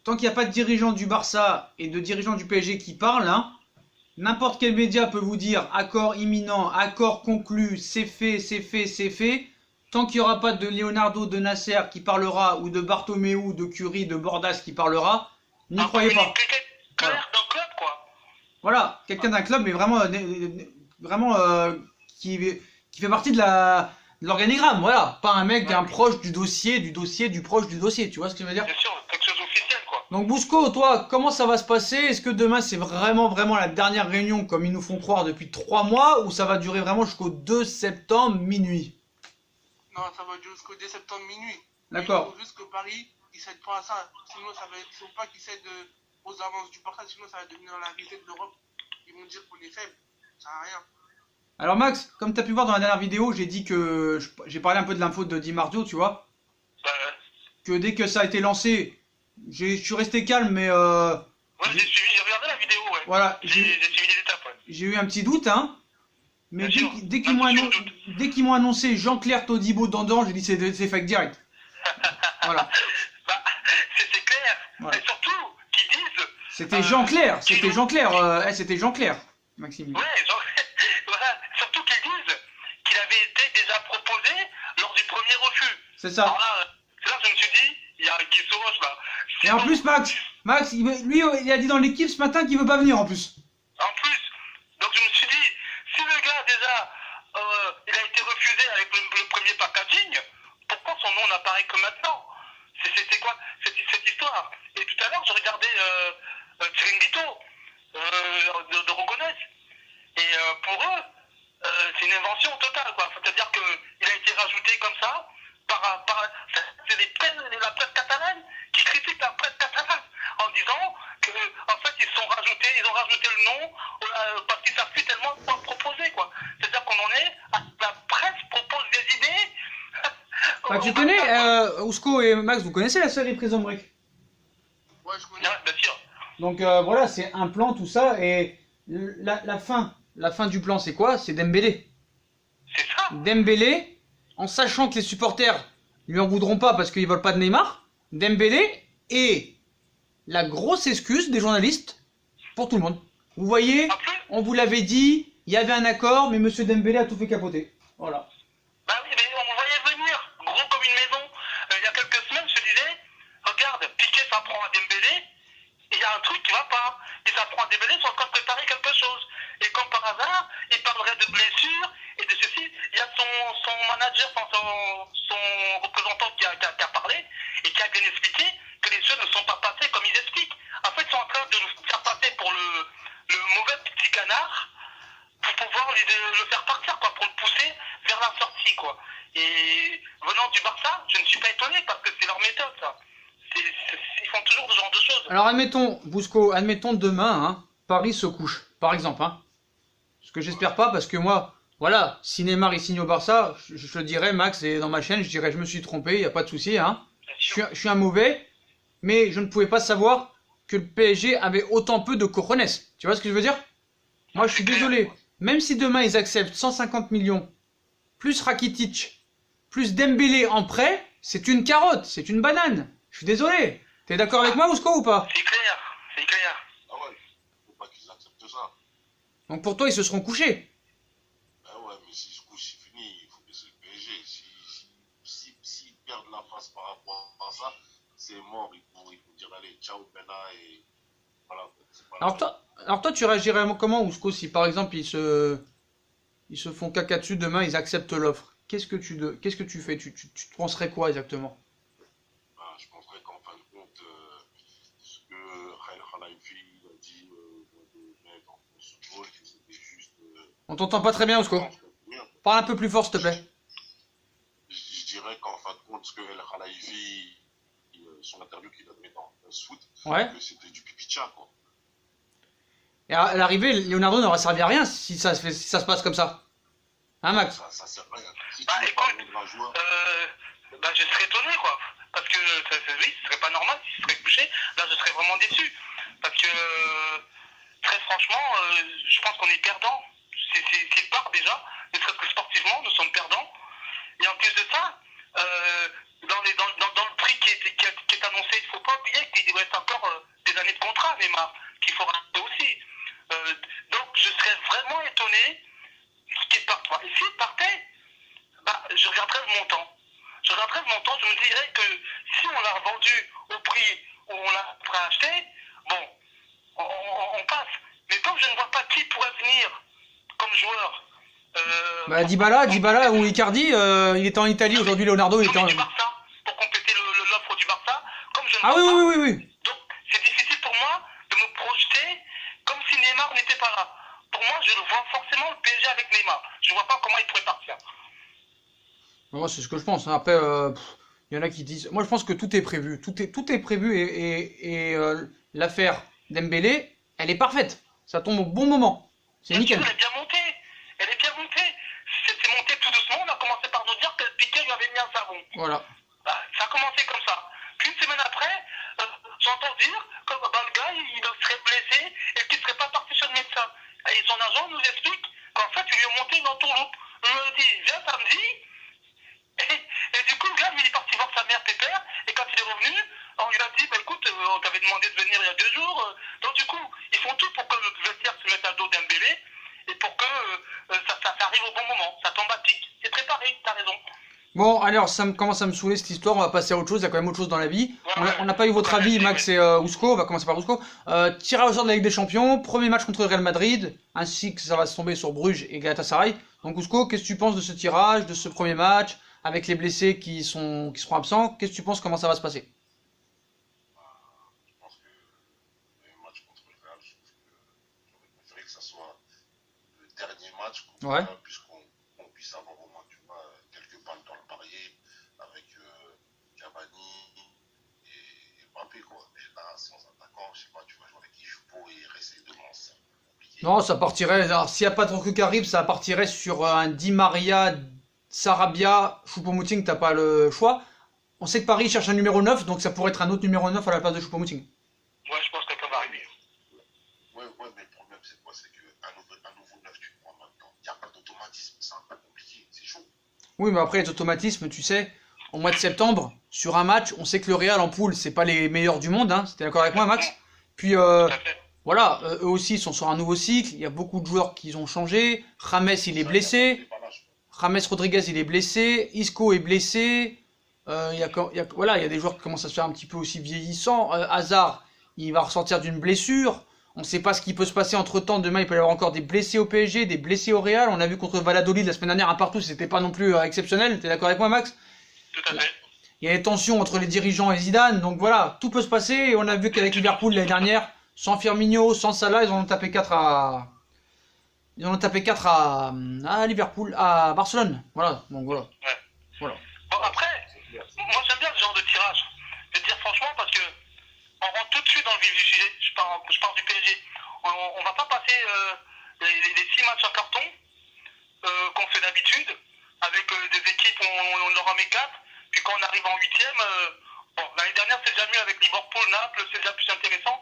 n'y a pas de dirigeant du Barça et de dirigeant du PSG qui parlent, hein, n'importe quel média peut vous dire accord imminent, accord conclu, c'est fait, c'est fait, c'est fait. Tant qu'il n'y aura pas de Leonardo, de Nasser qui parlera, ou de Bartomeu, de Curie, de Bordas qui parlera, n'y croyez pas. Quelqu'un d'un club, quoi. Voilà, quelqu'un d'un club, mais vraiment, qui fait partie de l'organigramme, voilà. Pas un mec, un proche du dossier, du proche du dossier, tu vois ce que je veux dire? Bien sûr, quelque chose d'officiel, quoi. Donc Bousco, toi, comment ça va se passer? Est-ce que demain c'est vraiment la dernière réunion comme ils nous font croire depuis 3 mois ou ça va durer vraiment jusqu'au 2 septembre minuit? Non, ça va durer jusqu'au 2 septembre minuit. D'accord. Il faut juste que Paris, il cède pas à ça. Sinon, ça va être, faut pas qu'ils cèdent aux avances du Barça, sinon ça va devenir la risée de l'Europe. Ils vont dire qu'on est faible. Ça sert à rien. Alors Max, comme tu as pu voir dans la dernière vidéo, j'ai dit que j'ai parlé un peu de l'info de Di Marzio, tu vois, que dès que ça a été lancé, je suis resté calme, mais Ouais, j'ai regardé la vidéo, ouais. voilà, J'ai suivi les étapes, ouais. j'ai eu un petit doute, hein. Mais Bien sûr. dès qu'ils m'ont annoncé Jean-Claire Todibo Dandan, j'ai dit c'est fake direct. Voilà. Bah, c'est clair. Ouais. Et surtout, qu'ils disent. C'était Jean-Claire, c'était Jean-Claire, Maxime. Ouais, voilà. Surtout qu'ils disent qu'il avait été déjà proposé lors du premier refus. C'est ça. Alors là, je me suis dit, il y a Guissot, là. Et en plus, Max, lui, il a dit dans l'équipe ce matin qu'il veut pas venir en plus. En plus, donc je me suis dit, si le gars déjà, il a été refusé avec le premier packaging, pourquoi son nom n'apparaît que maintenant? C'est quoi cette histoire? Et tout à l'heure, je regardais Chiringuito de Rogonès. Et pour eux, c'est une invention totale, quoi. C'est-à-dire qu'il a été rajouté comme ça c'est la presse catalane qui critique la presse catalane en disant que en fait ils ont rajouté le nom parce qu'ils savent plus tellement quoi proposer, quoi. C'est-à-dire qu'on en est à la presse propose des idées. Bah, tu connais, Ousco et Max, vous connaissez la série Prison Break? Ouais, je connais. Ouais, bien sûr. Donc voilà, c'est un plan, tout ça, et la fin du plan, c'est quoi? C'est Dembélé. C'est ça. Dembélé, en sachant que les supporters lui en voudront pas parce qu'ils veulent pas de Neymar, Dembélé est la grosse excuse des journalistes pour tout le monde. Vous voyez, on vous l'avait dit, il y avait un accord, mais Monsieur Dembélé a tout fait capoter. Voilà. Bah oui, mais on voyait venir, gros comme une maison. Il y a quelques semaines, je disais, regarde, Piqué s'apprend à Dembélé, et il y a un truc qui va pas. Il s'apprend à Dembélé, ils sont en train de préparer quelque chose. Et comme par hasard, il parlerait de blessures et de ceci. Il y a son manager, son représentant qui a parlé et qui a bien expliqué que les choses ne sont pas passées comme ils expliquent. En fait, ils sont en train de nous faire passer pour le mauvais petit canard pour pouvoir le faire partir, quoi, pour le pousser vers la sortie, quoi. Et venant du Barça, je ne suis pas étonné parce que c'est leur méthode, ça. Ils font toujours ce genre de choses. Alors admettons, Bousco, demain, hein, Paris se couche, par exemple. Hein. Ce que j'espère pas, parce que moi, voilà, si Neymar il signe au Barça, je te dirais, Max, et dans ma chaîne, je dirais je me suis trompé, il n'y a pas de souci. Hein. Je suis un mauvais, mais je ne pouvais pas savoir que le PSG avait autant peu de cojones. Tu vois ce que je veux dire? Moi, je suis désolé. Même si demain ils acceptent 150 millions, plus Rakitic, plus Dembélé en prêt, c'est une carotte, c'est une banane. Je suis désolé. T'es d'accord avec moi, Ousco, ou pas? C'est clair, c'est clair. Ah ouais, faut pas qu'ils acceptent ça. Donc pour toi, ils se seront couchés. Ah ouais, mais s'ils se couchent, c'est fini. Il faut que c'est le PSG. S'ils perdent la face par rapport à ça, c'est mort. Il faut dire allez, ciao, Bella, et voilà. Alors toi, tu réagirais comment, Ousco, si par exemple ils se font caca dessus demain, ils acceptent l'offre? Qu'est-ce que tu fais? Tu penserais quoi exactement? Je penserais qu'en fin de compte, ce que Khail Khalifi a dit de mettre en football, c'était juste. On t'entend pas très bien, Ousco. Parle un peu plus fort, s'il te plaît. Je dirais qu'en fin de compte, ce que El Khalifi son interview qu'il a donné dans Foot, Ouais. que c'était du pipi-chat, quoi. Et à l'arrivée, Leonardo n'aura servi à rien si ça se passe comme ça. Hein, Max? Ça sert à rien. Si Bah, tu veux écoute, parler de un joueur, je serais étonné, quoi. Parce que, oui, ce serait pas normal s'il serait couché. Là, je serais vraiment déçu. Parce que, très franchement, je pense qu'on est perdant. C'est part déjà. Ne serait-ce que sportivement, nous sommes perdants. Et en plus de ça, dans le prix qui est annoncé, il ne faut pas oublier qu'il reste encore des années de contrat, Neymar, qu'il faut racheter aussi. Donc, je serais vraiment étonné qu'il parte pas. Et s'il partait, je regarderais le montant. Je me dirais que si on l'a vendu au prix où on l'a acheté, bon, on passe. Mais comme je ne vois pas qui pourrait venir comme joueur. Dybala ou Icardi, il était en Italie aujourd'hui, Leonardo, il était en... Du Barça, pour compléter l'offre du Barça. Comme je ne Ah vois pas, oui. donc c'est difficile pour moi de me projeter comme si Neymar n'était pas là. Pour moi, je le vois forcément le PSG avec Neymar. Je ne vois pas comment il pourrait partir. Moi, c'est ce que je pense. Après, il y en a qui disent... Moi, je pense que tout est prévu. Tout est prévu et l'affaire Dembélé, elle est parfaite. Ça tombe au bon moment. C'est nickel. Elle est bien montée. C'est monté tout doucement. On a commencé par nous dire que Piqué lui avait mis un savon. Voilà. Ça a commencé comme ça. Puis une semaine après, j'entends dire que le gars, il serait blessé et qu'il ne serait pas parti chez le médecin. Et son agent nous explique qu'en fait, il lui a monté une entourloupe. Il me dit, viens samedi. Et du coup, le gars, il est parti voir sa mère pépère. Et quand il est revenu, on lui a dit, écoute, on t'avait demandé de venir il y a 2 jours. Donc du coup, ils font tout pour que le vestiaire se mette à dos Dembélé et pour que ça arrive au bon moment. Ça tombe à pic. C'est préparé, t'as raison. Bon, alors, ça commence à me saouler cette histoire. On va passer à autre chose. Il y a quand même autre chose dans la vie. Ouais. On n'a pas eu votre avis, Max et Ousco. On va commencer par Ousco. Tirage au sort de la Ligue des Champions. Premier match contre le Real Madrid. Ainsi que ça va se tomber sur Bruges et Galatasaray. Donc, Ousco, qu'est-ce que tu penses de ce tirage, de ce premier match, avec les blessés qui seront absents? Qu'est-ce que tu penses, comment ça va se passer? je pense que le match contre le Real, je trouve que j'aurais préféré que ça soit le dernier match contre Ouais. le Real, puisqu'on puisse avoir au moins, tu vois, quelques balles dans le parier avec Cavani et Mbappé, quoi. Mais là, sans attaquant, je sais pas, tu vas jouer avec qui Choupo et rester devant, c'est un peu compliqué. Non, ça partirait. Alors, s'il n'y a pas de recrue qui arrive, ça partirait sur un Di Maria, Sarabia, Choupo-Moting. T'as pas le choix. On sait que Paris cherche un numéro 9, donc ça pourrait être un autre numéro 9 à la place de Choupo-Moting. Ouais, je pense que ça va arriver. Ouais, mais le problème, c'est quoi? C'est qu'un nouveau 9, tu le prends maintenant. Il n'y a pas d'automatisme, c'est un peu compliqué, c'est chaud. Oui, mais après, les automatismes, tu sais, au mois de septembre, sur un match, on sait que le Real en poule, c'est pas les meilleurs du monde, hein. C'était d'accord avec moi, Max? Puis, Tout à fait. voilà, eux aussi sont sur un nouveau cycle. Il y a beaucoup de joueurs qui ont changé. James, il est blessé. James Rodriguez, il est blessé. Isco est blessé. Il y a des joueurs qui commencent à se faire un petit peu aussi vieillissants. Hazard, il va ressortir d'une blessure. On ne sait pas ce qui peut se passer entre temps. Demain, il peut y avoir encore des blessés au PSG, des blessés au Real. On a vu contre Valladolid la semaine dernière un partout, c'était pas non plus exceptionnel. T'es d'accord avec moi, Max? Tout à fait. Il y a des tensions entre les dirigeants et Zidane. Donc voilà, tout peut se passer. Et on a vu qu'avec Liverpool l'année dernière, sans Firmino, sans Salah, ils en ont tapé 4 à. Ils en ont tapé 4 à Liverpool, à Barcelone. Voilà, donc voilà. Ouais. Voilà. Bon, après, moi j'aime bien ce genre de tirage. Je veux dire franchement, parce que on rentre tout de suite dans le vif du sujet. Je parle du PSG. On va pas passer les 6 matchs en carton qu'on fait d'habitude, avec des équipes où on leur en met 4. Puis quand on arrive en 8ème, l'année dernière c'est déjà mieux avec Liverpool, Naples, c'est déjà plus intéressant.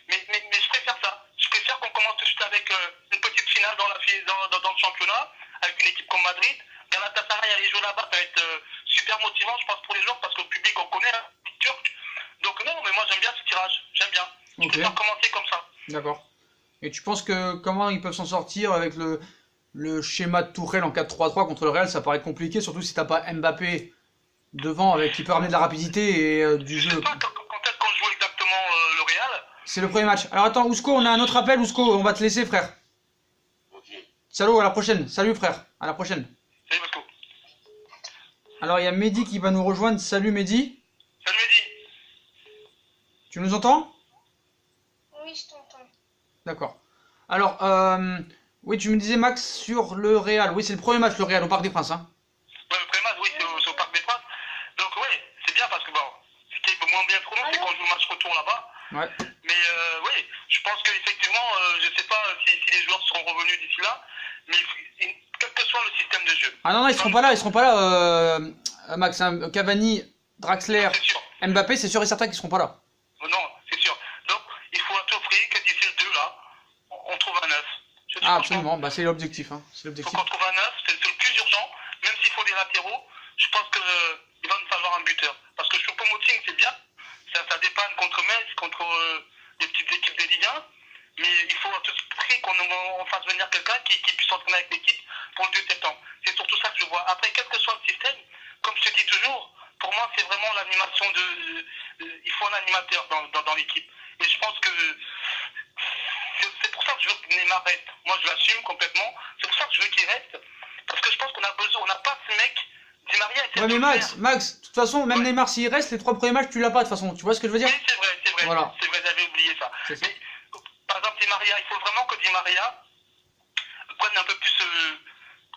Mais je préfère ça. Je préfère qu'on commence tout de suite avec une petite finale dans le championnat, avec une équipe comme Madrid. Galatasaray, aller jouer là-bas, ça va être super motivant, je pense, pour les joueurs, parce que le public, on connaît, la petite turque. Donc non, mais moi j'aime bien ce tirage, j'aime bien. Je Ok. préfère commencer comme ça. D'accord. Et tu penses que comment ils peuvent s'en sortir avec le schéma de Tourelle en 4-3-3 contre le Real? Ça paraît compliqué, surtout si t'as pas Mbappé devant qui peut ramener de la rapidité et du Je jeu. sais pas quand est-ce qu'on joue exactement le Real. C'est le premier match. Alors attends, Ousco, on a un autre appel. Ousco, on va te laisser, frère. Ok. Salut, à la prochaine. Salut, frère. À la prochaine. Salut Moscou. Alors, il y a Mehdi qui va nous rejoindre. Salut, Mehdi. Salut Mehdi. Tu nous entends? Oui, je t'entends. D'accord. Alors, oui, tu me disais, Max, sur le Real. Oui, c'est le premier match, le Real, au Parc des Princes. Hein. Ouais, le premier match, oui, c'est au Parc des Princes. Donc oui, c'est bien parce que bon, ce qui est moins bien trop long, c'est quand on joue le match retour là-bas. Ouais. Mais oui, je pense qu'effectivement, je ne sais pas si les joueurs seront revenus d'ici là, mais quel que soit le système de jeu. Ah non, non, ils seront pas là, Max. Hein. Cavani, Draxler, C'est sûr. Mbappé, c'est sûr et certain qu'ils seront pas là. Non, c'est sûr. Donc, il faut à tout prix que d'ici le 2, là, on trouve un 9. Ah, absolument, bah, c'est l'objectif. Hein. C'est Il faut l'objectif. qu'on trouve un 9, c'est le plus urgent, même s'il faut des latéraux. Je pense qu'il va nous falloir un buteur. Parce que Choupo-Moting, c'est bien, ça dépanne contre Metz, contre les petites équipes des Ligue 1. Mais il faut à tout prix qu'on fasse venir quelqu'un qui puisse s'entraîner avec l'équipe pour le 2 septembre. C'est surtout ça que je vois. Après, quel que soit le système, comme je te dis toujours, pour moi, c'est vraiment l'animation il faut un animateur dans l'équipe. Et je pense que c'est pour ça que je veux que Neymar reste. Moi, je l'assume complètement. C'est pour ça que je veux qu'il reste. Parce que je pense qu'on a besoin, on n'a pas ce mec. Di Maria, Ouais, mais Max, de toute façon, même Neymar, s'il reste, les 3 premiers matchs, tu l'as pas de toute façon. Tu vois ce que je veux dire? Oui, c'est vrai. Voilà. C'est vrai, j'avais oublié ça. C'est ça. Mais, par exemple, Di Maria, il faut vraiment que Di Maria prenne un peu plus,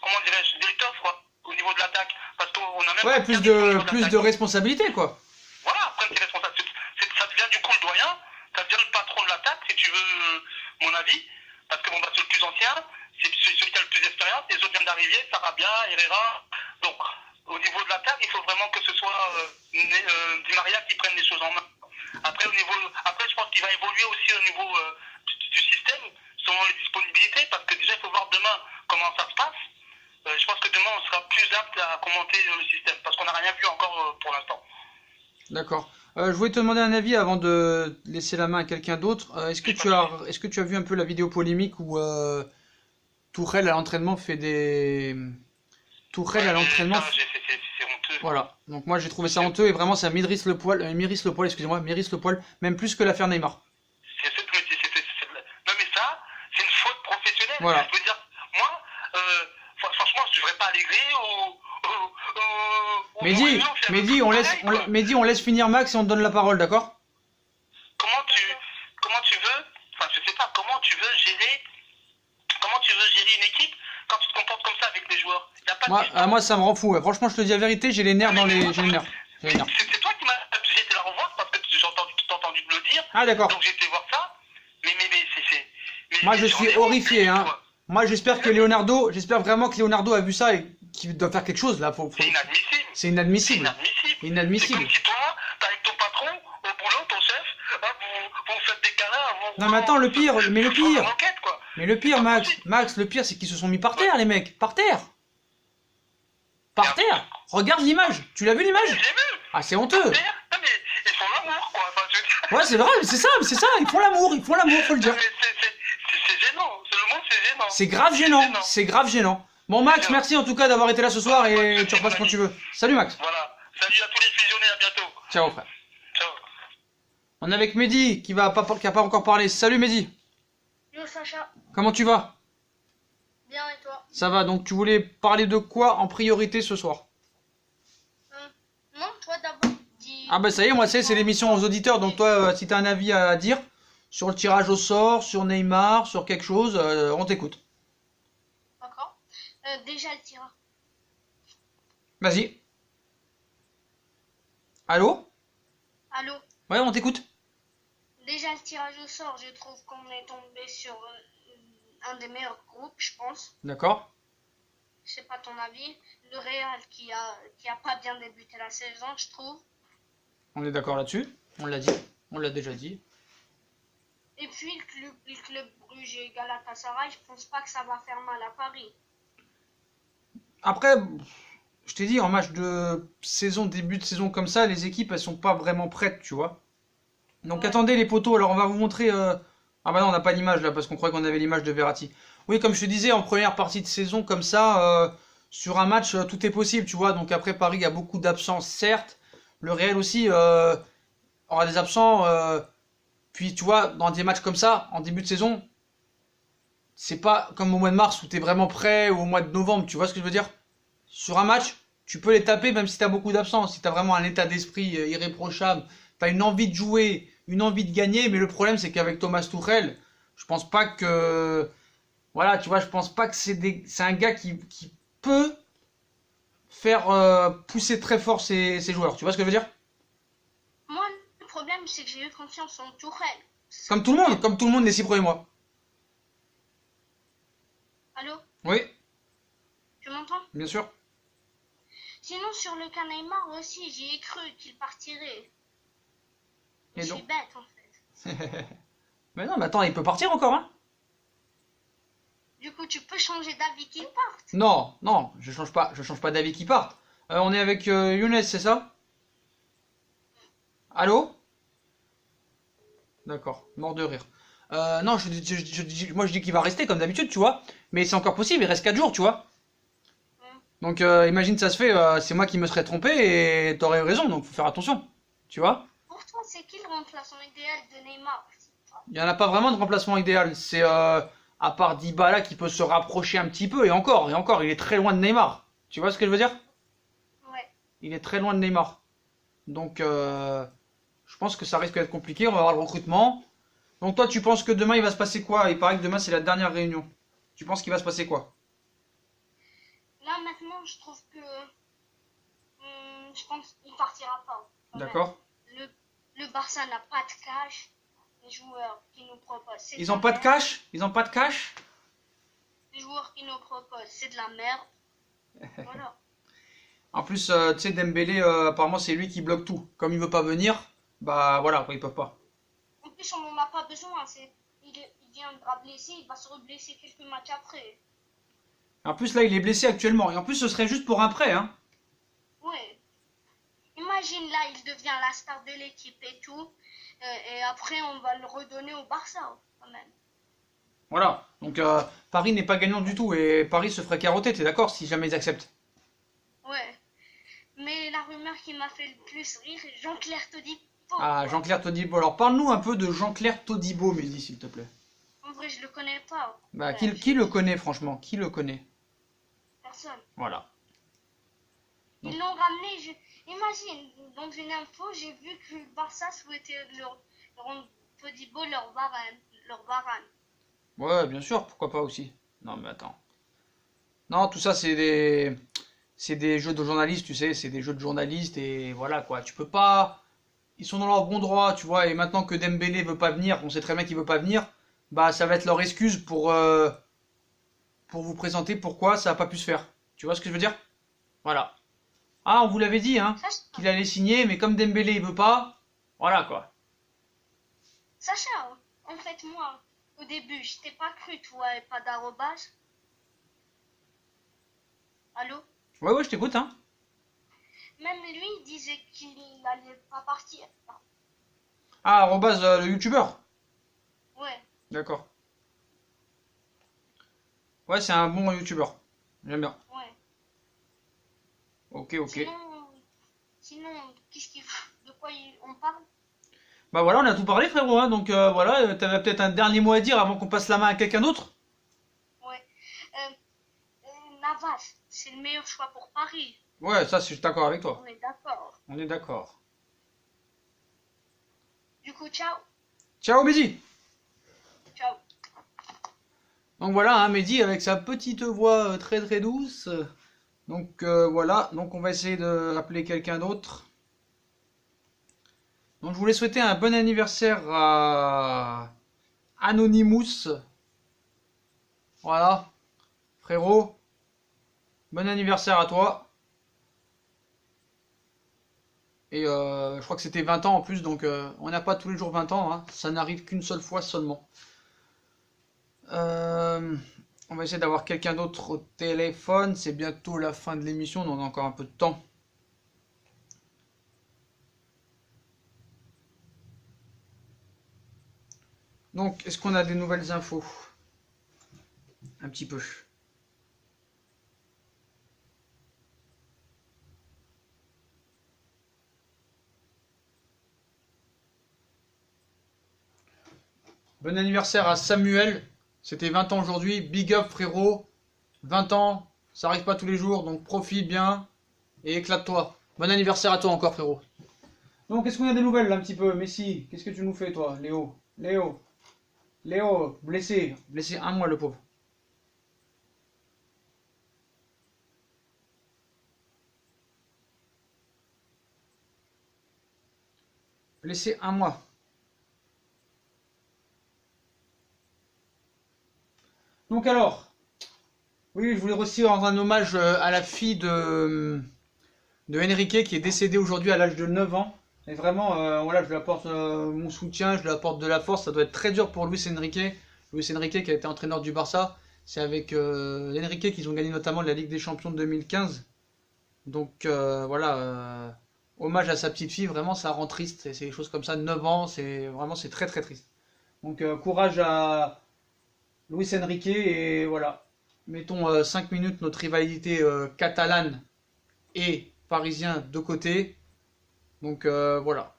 comment dirais-je, d'étoffe, quoi, au niveau de l'attaque. Parce qu'on a même. Ouais, pas plus regardé au niveau de l'attaque. responsabilité, quoi. Voilà, prendre tes responsabilités. Ça devient du coup le doyen, ça devient le patron de l'attaque, si tu veux, mon avis. Parce que bon, bah, c'est le plus ancien, c'est celui qui a le plus d'expérience, les autres viennent d'arriver, Sarabia, Herrera. Donc, au niveau de l'attaque, il faut vraiment que ce soit Di Maria qui prenne les choses en main. Après, je pense qu'il va évoluer aussi au niveau du système, selon les disponibilités, parce que déjà, il faut voir demain comment ça se passe. Je pense que demain, on sera plus apte à commenter le système, parce qu'on n'a rien vu encore pour l'instant. D'accord. Je voulais te demander un avis avant de laisser la main à quelqu'un d'autre. Est-ce que tu as vu un peu la vidéo polémique où Tourelle à l'entraînement fait des... Tourelle à l'entraînement... C'est honteux. Voilà. Donc moi j'ai trouvé ça honteux et vraiment ça m'irrisse le poil, même plus que l'affaire Neymar. Non mais ça, c'est une faute professionnelle. Voilà. Je veux dire, moi, franchement, je devrais pas allégrer Mehdi, on laisse finir Max et on te donne la parole, d'accord? Comment tu veux, enfin je sais pas, comment tu veux gérer une équipe quand tu te comportes comme ça avec les joueurs? Y a pas de Moi ça me rend fou. Ouais. Franchement je te dis la vérité, j'ai les nerfs dans les... J'ai les nerfs. C'est toi qui m'as... J'ai été la revoir parce que j'ai entendu me le dire. Ah d'accord. Donc j'ai été voir ça. Mais Moi je suis horrifié, hein. Moi j'espère vraiment que Leonardo a vu ça et qu'il doit faire quelque chose là. C'est inadmissible. C'est inadmissible. C'est comme si toi, t'es avec ton patron, au boulot, ton chef, vous faites des câlins. Non mais attends, le pire, Mais le pire, Max, le pire c'est qu'ils se sont mis par terre les mecs, par terre. Regarde l'image, tu l'as vu l'image? J'ai vu. Ah c'est honteux. Non mais ils font l'amour quoi. Enfin, je veux dire... Ouais c'est vrai, c'est ça, ils font l'amour, faut le dire. Non, mais c'est gênant, le mot c'est gênant. C'est grave gênant. Bon Max, merci en tout cas d'avoir été là ce soir et tu repasses quand tu veux. Salut Max. Voilà, salut à tous les fusionnés, à bientôt. Ciao frère. Ciao. On est avec Mehdi qui a pas encore parlé. Salut Mehdi. Yo Sacha, Comment tu vas? bien et toi? Ça va, donc tu voulais parler de quoi en priorité ce soir? Non, toi d'abord. Dis... Ah bah ça y est, moi c'est l'émission aux auditeurs, donc toi si t'as un avis à dire sur le tirage au sort, sur Neymar, sur quelque chose, on t'écoute. D'accord. Déjà le tirage. Vas-y. Allô? Allô? Ouais, on t'écoute. Déjà le tirage au sort, je trouve qu'on est tombé sur un des meilleurs groupes, je pense. D'accord. Je sais pas ton avis. Le Real qui a pas bien débuté la saison, je trouve. On est d'accord là-dessus. On l'a dit. On l'a déjà dit. Et puis le club Bruges et Galatasaray, je pense pas que ça va faire mal à Paris. Après, je t'ai dit, en match de saison, début de saison comme ça, les équipes, elles sont pas vraiment prêtes, tu vois. Donc Ouais. attendez les poteaux, alors on va vous montrer... Ah bah non, on n'a pas l'image là, parce qu'on croyait qu'on avait l'image de Verratti. Oui, comme je te disais, en première partie de saison comme ça, sur un match, tout est possible, tu vois. Donc après, Paris a beaucoup d'absents, certes. Le Real aussi aura des absents. Puis tu vois, dans des matchs comme ça, en début de saison, c'est pas comme au mois de mars où t'es vraiment prêt, ou au mois de novembre, tu vois ce que je veux dire? Sur un match, tu peux les taper même si t'as beaucoup d'absents, si t'as vraiment un état d'esprit irréprochable, t'as une envie de jouer, une envie de gagner, mais le problème c'est qu'avec Thomas Tuchel, je pense pas que... Voilà, tu vois, je pense pas que c'est un gars qui peut faire pousser très fort ses joueurs, tu vois ce que je veux dire? Moi, problème, c'est que j'ai eu confiance en Tourelle. Comme tout le monde les 6 premiers mois. Allô? Oui, Tu m'entends? bien sûr. Sinon, sur le cas Neymar aussi, j'y ai cru qu'il partirait. Et Je donc? suis bête, en fait. Mais non, mais attends, il peut partir encore, hein? Du coup, tu peux changer d'avis qu'il parte. Non, non, je change pas d'avis qui partent. On est avec Younes, c'est ça? Allô? D'accord, mort de rire. Non, moi je dis qu'il va rester comme d'habitude, tu vois. Mais c'est encore possible, il reste 4 jours, tu vois. Donc imagine ça se fait, c'est moi qui me serais trompé et t'aurais eu raison, donc faut faire attention. Tu vois? Pour toi, c'est qui le remplaçant idéal de Neymar? Il n'y en a pas vraiment de remplacement idéal. C'est à part Dybala qui peut se rapprocher un petit peu, et encore, il est très loin de Neymar. Tu vois ce que je veux dire? Ouais. Il est très loin de Neymar. Donc je pense que ça risque d'être compliqué, on va voir le recrutement. Donc toi tu penses que demain il va se passer quoi? Il paraît que demain c'est la dernière réunion. Tu penses qu'il va se passer quoi? Là, maintenant, je trouve que... je pense qu'il partira pas. quand même. D'accord? Le Barça n'a pas de cash. Les joueurs qui nous proposent, c'est Ils de ont la pas de merde. cash? Ils ont pas de cash? Les joueurs qui nous proposent, c'est de la merde. Voilà. En plus, tu sais, Dembélé, apparemment c'est lui qui bloque tout. Comme il veut pas venir, bah voilà, quoi, ils peuvent pas. En plus, on n'en a pas besoin. Il viendra blessé, il va se reblesser quelques matchs après. En plus là il est blessé actuellement. Et en plus ce serait juste pour un prêt, hein. Ouais. Imagine là, il devient la star de l'équipe et tout. Et après, on va le redonner au Barça, quand même. Voilà. Donc Paris n'est pas gagnant du tout. Et Paris se ferait carotter, t'es d'accord, si jamais ils acceptent. Ouais. Mais la rumeur qui m'a fait le plus rire, Jean-Claire Todibo. Ah, Jean-Claire Todibo. Alors parle-nous un peu de Jean-Claire Todibo, Mehdi, s'il te plaît. En vrai, je le connais pas. Bah, Ouais, qui le connaît, franchement? Qui le connaît? Personne. Voilà. Ils l'ont ramené, imagine, dans une info, j'ai vu que le Barça souhaitait leur rendre Todibo leur varane. Ouais, bien sûr, pourquoi pas aussi. Non, mais attends. Non, tout ça, c'est des jeux de journalistes, tu sais, c'est des jeux de journalistes et voilà quoi. Tu peux pas. Ils sont dans leur bon droit, tu vois, et maintenant que Dembélé veut pas venir, on sait très bien qu'il veut pas venir, bah ça va être leur excuse pour vous présenter pourquoi ça a pas pu se faire. Tu vois ce que je veux dire? Voilà. Ah, on vous l'avait dit, hein, qu'il allait signer, mais comme Dembélé il veut pas, voilà quoi. Sacha, en fait, moi, au début, je t'ai pas cru, toi, et pas d'arrobase. Allô? Ouais, ouais, je t'écoute, hein. Même lui, il disait qu'il allait pas partir. Ah, arrobase le youtubeur. Ouais. D'accord. Ouais, c'est un bon youtubeur. J'aime bien. Ouais. Ok, ok. Sinon, de quoi on parle? Bah voilà, on a tout parlé, frérot, hein, donc voilà, t'avais peut-être un dernier mot à dire avant qu'on passe la main à quelqu'un d'autre? Ouais. Navas, c'est le meilleur choix pour Paris. Ouais, ça, je suis d'accord avec toi. On est d'accord. On est d'accord. Du coup, ciao. Ciao, Mehdi! Ciao. Donc voilà, hein, Mehdi avec sa petite voix très très douce. Donc voilà, donc on va essayer d'appeler quelqu'un d'autre. Donc je voulais souhaiter un bon anniversaire à Anonymous. Voilà, frérot, bon anniversaire à toi. Et je crois que c'était 20 ans en plus, donc on n'a pas tous les jours 20 ans, hein. Ça n'arrive qu'une seule fois seulement. On va essayer d'avoir quelqu'un d'autre au téléphone. C'est bientôt la fin de l'émission, donc on a encore un peu de temps. Donc, est-ce qu'on a des nouvelles infos? Un petit peu. Bon anniversaire à Samuel. C'était 20 ans aujourd'hui. Big up, frérot. 20 ans, ça arrive pas tous les jours, donc profite bien et éclate-toi. Bon anniversaire à toi encore, frérot. Donc, est-ce qu'on a des nouvelles là un petit peu? Messi, qu'est-ce que tu nous fais, toi, Léo? Léo, blessé. Blessé un mois, le pauvre. Blessé un mois. Donc alors, oui, je voulais aussi rendre un hommage à la fille de Enrique qui est décédée aujourd'hui à l'âge de 9 ans. Et vraiment, voilà, je lui apporte mon soutien, je lui apporte de la force. Ça doit être très dur pour Luis Enrique. Luis Enrique qui a été entraîneur du Barça. C'est avec Enrique qu'ils ont gagné notamment la Ligue des Champions de 2015. Donc voilà, hommage à sa petite fille, vraiment ça rend triste. C'est des choses comme ça, 9 ans, c'est très très triste. Donc courage à Luis Enrique et voilà. Mettons 5 minutes notre rivalité catalane et parisien de côté. Donc voilà.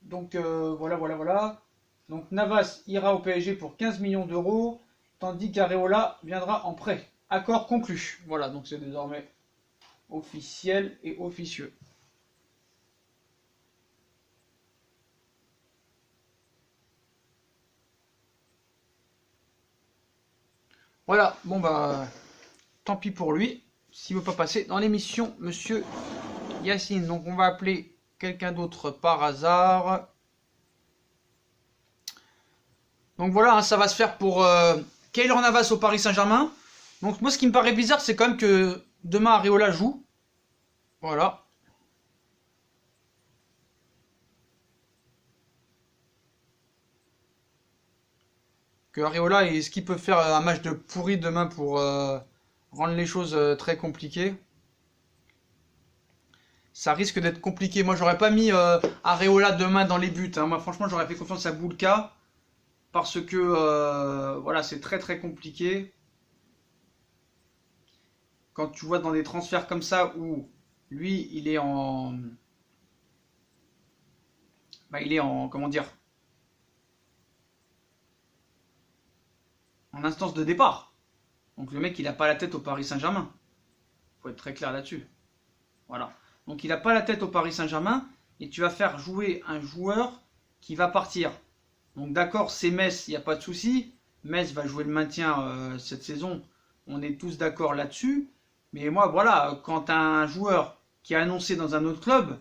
Donc voilà. Donc Navas ira au PSG pour 15 millions d'euros, tandis qu'Areola viendra en prêt. Accord conclu. Voilà, donc c'est désormais officiel et officieux. Voilà, bon bah, tant pis pour lui, s'il ne veut pas passer dans l'émission, monsieur Yacine. Donc on va appeler quelqu'un d'autre par hasard. Donc voilà, hein, ça va se faire pour Keylor Navas au Paris Saint-Germain. Donc moi ce qui me paraît bizarre, c'est quand même que demain Areola joue. Voilà. Que Areola, est-ce qu'il peut faire un match de pourri demain pour rendre les choses très compliquées? Ça risque d'être compliqué. Moi j'aurais pas mis Areola demain dans les buts, hein. Moi franchement j'aurais fait confiance à Boulka. Parce que voilà, c'est très très compliqué. Quand tu vois dans des transferts comme ça où lui il est en. Bah, il est en. Comment dire? En instance de départ. Donc le mec il a pas la tête au Paris Saint-Germain. Faut être très clair là-dessus. Voilà. Donc il a pas la tête au Paris Saint-Germain et tu vas faire jouer un joueur qui va partir. Donc d'accord, c'est Metz, il n'y a pas de souci. Metz va jouer le maintien cette saison. On est tous d'accord là-dessus. Mais moi, voilà, quand tu as un joueur qui est annoncé dans un autre club,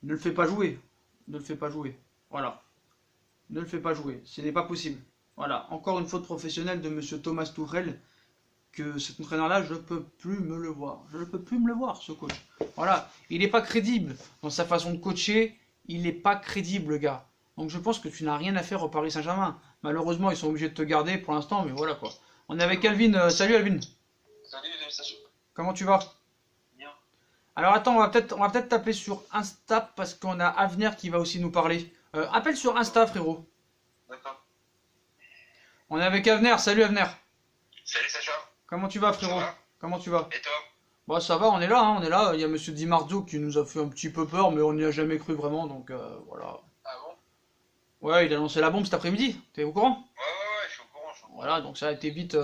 ne le fais pas jouer. Ne le fais pas jouer. Voilà. Ne le fais pas jouer. Ce n'est pas possible. Voilà. Encore une faute professionnelle de monsieur Thomas Tuchel. Que cet entraîneur-là, je ne peux plus me le voir. Je ne peux plus me le voir, ce coach. Voilà. Il n'est pas crédible dans sa façon de coacher. Il n'est pas crédible, le gars. Donc je pense que tu n'as rien à faire au Paris Saint-Germain. Malheureusement, ils sont obligés de te garder pour l'instant, mais voilà quoi. On est avec Alvin. Salut Alvin. Salut, salut. Comment tu vas? Bien. Alors attends, on va peut-être t'appeler sur Insta parce qu'on a Avenir qui va aussi nous parler. Appelle sur Insta, frérot. D'accord. On est avec Avenir. Salut Avenir. Salut Sacha. Comment tu vas, frérot? Ça va? Comment tu vas? Et toi? Bon, ça va, on est là, hein, on est là. Il y a monsieur Di Marzio qui nous a fait un petit peu peur, mais on n'y a jamais cru vraiment, donc voilà. Ah bon? Ouais, il a lancé la bombe cet après-midi. T'es au courant? Ouais, je suis au courant. Voilà, donc ça a été vite.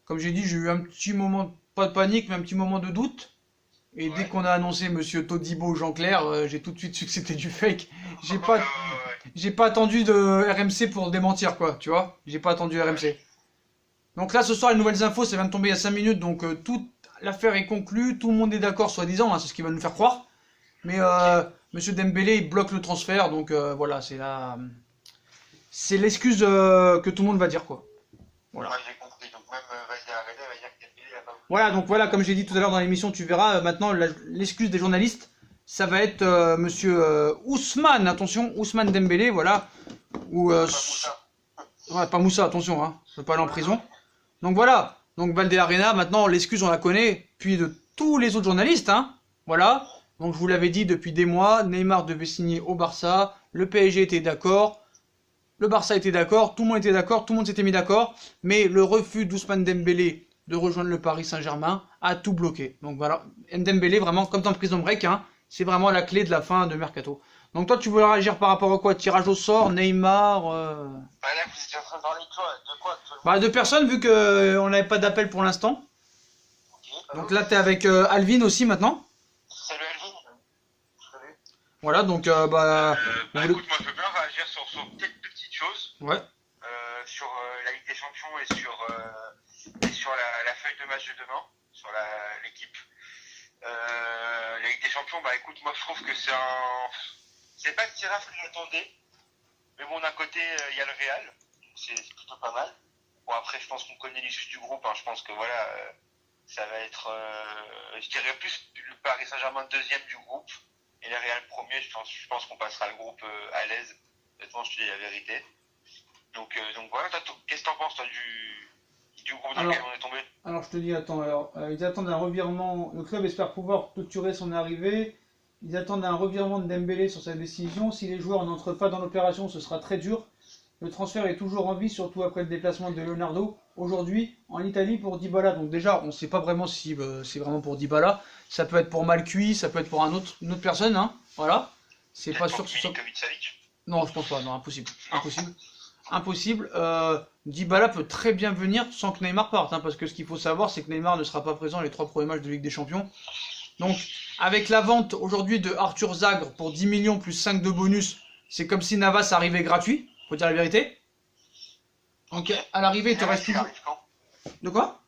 Comme j'ai dit, j'ai eu un petit moment, pas de panique, mais un petit moment de doute. Et dès Ouais. qu'on a annoncé monsieur Todibo Jean-Clair, j'ai tout de suite su que c'était du fake. J'ai pas attendu de RMC pour le démentir, quoi, tu vois. J'ai pas attendu RMC. Donc là, ce soir, les nouvelles infos, ça vient de tomber il y a 5 minutes, donc toute l'affaire est conclue, tout le monde est d'accord, soi-disant, hein, c'est ce qu'ils veulent nous faire croire. Mais monsieur Dembélé, il bloque le transfert, donc voilà, c'est l'excuse que tout le monde va dire, quoi. Voilà. Ouais, j'ai compris. Donc même vas-y, arrêtez, va dire que Dembélé a pas voulu. Voilà, donc voilà, comme j'ai dit tout à l'heure dans l'émission, tu verras, maintenant, l'excuse des journalistes, ça va être monsieur Ousmane, attention, Ousmane Dembélé, voilà. Ou, Pas Moussa. ouais, pas Moussa, attention, hein, je veux pas aller en prison. Donc voilà, donc Valde Arena, maintenant, l'excuse, on la connaît, puis de tous les autres journalistes, hein, voilà. Donc je vous l'avais dit depuis des mois, Neymar devait signer au Barça, le PSG était d'accord, le Barça était d'accord, tout le monde était d'accord, tout le monde s'était mis d'accord, mais le refus d'Ousmane Dembélé de rejoindre le Paris Saint-Germain a tout bloqué. Donc voilà, Dembélé vraiment comme dans Prison Break, hein, c'est vraiment la clé de la fin de Mercato. Donc toi tu voulais réagir par rapport à quoi? Tirage au sort, Neymar Bah là, vous étiez en train de parler de quoi actuellement? Bah de personnes vu que on n'avait pas d'appel pour l'instant. Ok. Donc là t'es avec Alvin aussi maintenant. Salut Alvin. Salut. Voilà donc Bah vous voulez- écoute, moi je veux bien réagir sur quelques petites choses. Ouais. Sur la Ligue des Champions et sur la feuille de match de demain, sur l'équipe. La Ligue des Champions, bah écoute, moi je trouve que c'est pas le tirage que j'attendais. Mais bon, d'un côté, il y a le Real, donc c'est plutôt pas mal. Bon, après, je pense qu'on connaît l'issue du groupe, hein. Je pense que voilà, ça va être, je dirais plus le Paris Saint-Germain deuxième du groupe et le Real premier. Je pense qu'on passera le groupe à l'aise. Honnêtement, je te dis la vérité. Donc voilà, qu'est-ce que t'en penses toi du groupe dans lequel on est tombé? Alors je te dis, attends, ils attendent un revirement, le club espère pouvoir clôturer son arrivée, ils attendent un revirement de Dembélé sur sa décision, si les joueurs n'entrent pas dans l'opération, ce sera très dur. Le transfert est toujours en vie, surtout après le déplacement de Leonardo, aujourd'hui en Italie pour Dybala. Donc déjà, on ne sait pas vraiment si c'est vraiment pour Dybala, ça peut être pour Malcuit, ça peut être pour une autre personne, hein, voilà. C'est pas sûr que ce soit... Non, je pense pas, non, impossible. Dybala peut très bien venir sans que Neymar parte, hein, parce que ce qu'il faut savoir, c'est que Neymar ne sera pas présent les 3 premiers matchs de Ligue des Champions. Donc, avec la vente aujourd'hui de Arthur Zagre pour 10 millions plus 5 de bonus, c'est comme si Navas arrivait gratuit, faut dire la vérité. Donc, à l'arrivée, il te reste toujours... De quoi ?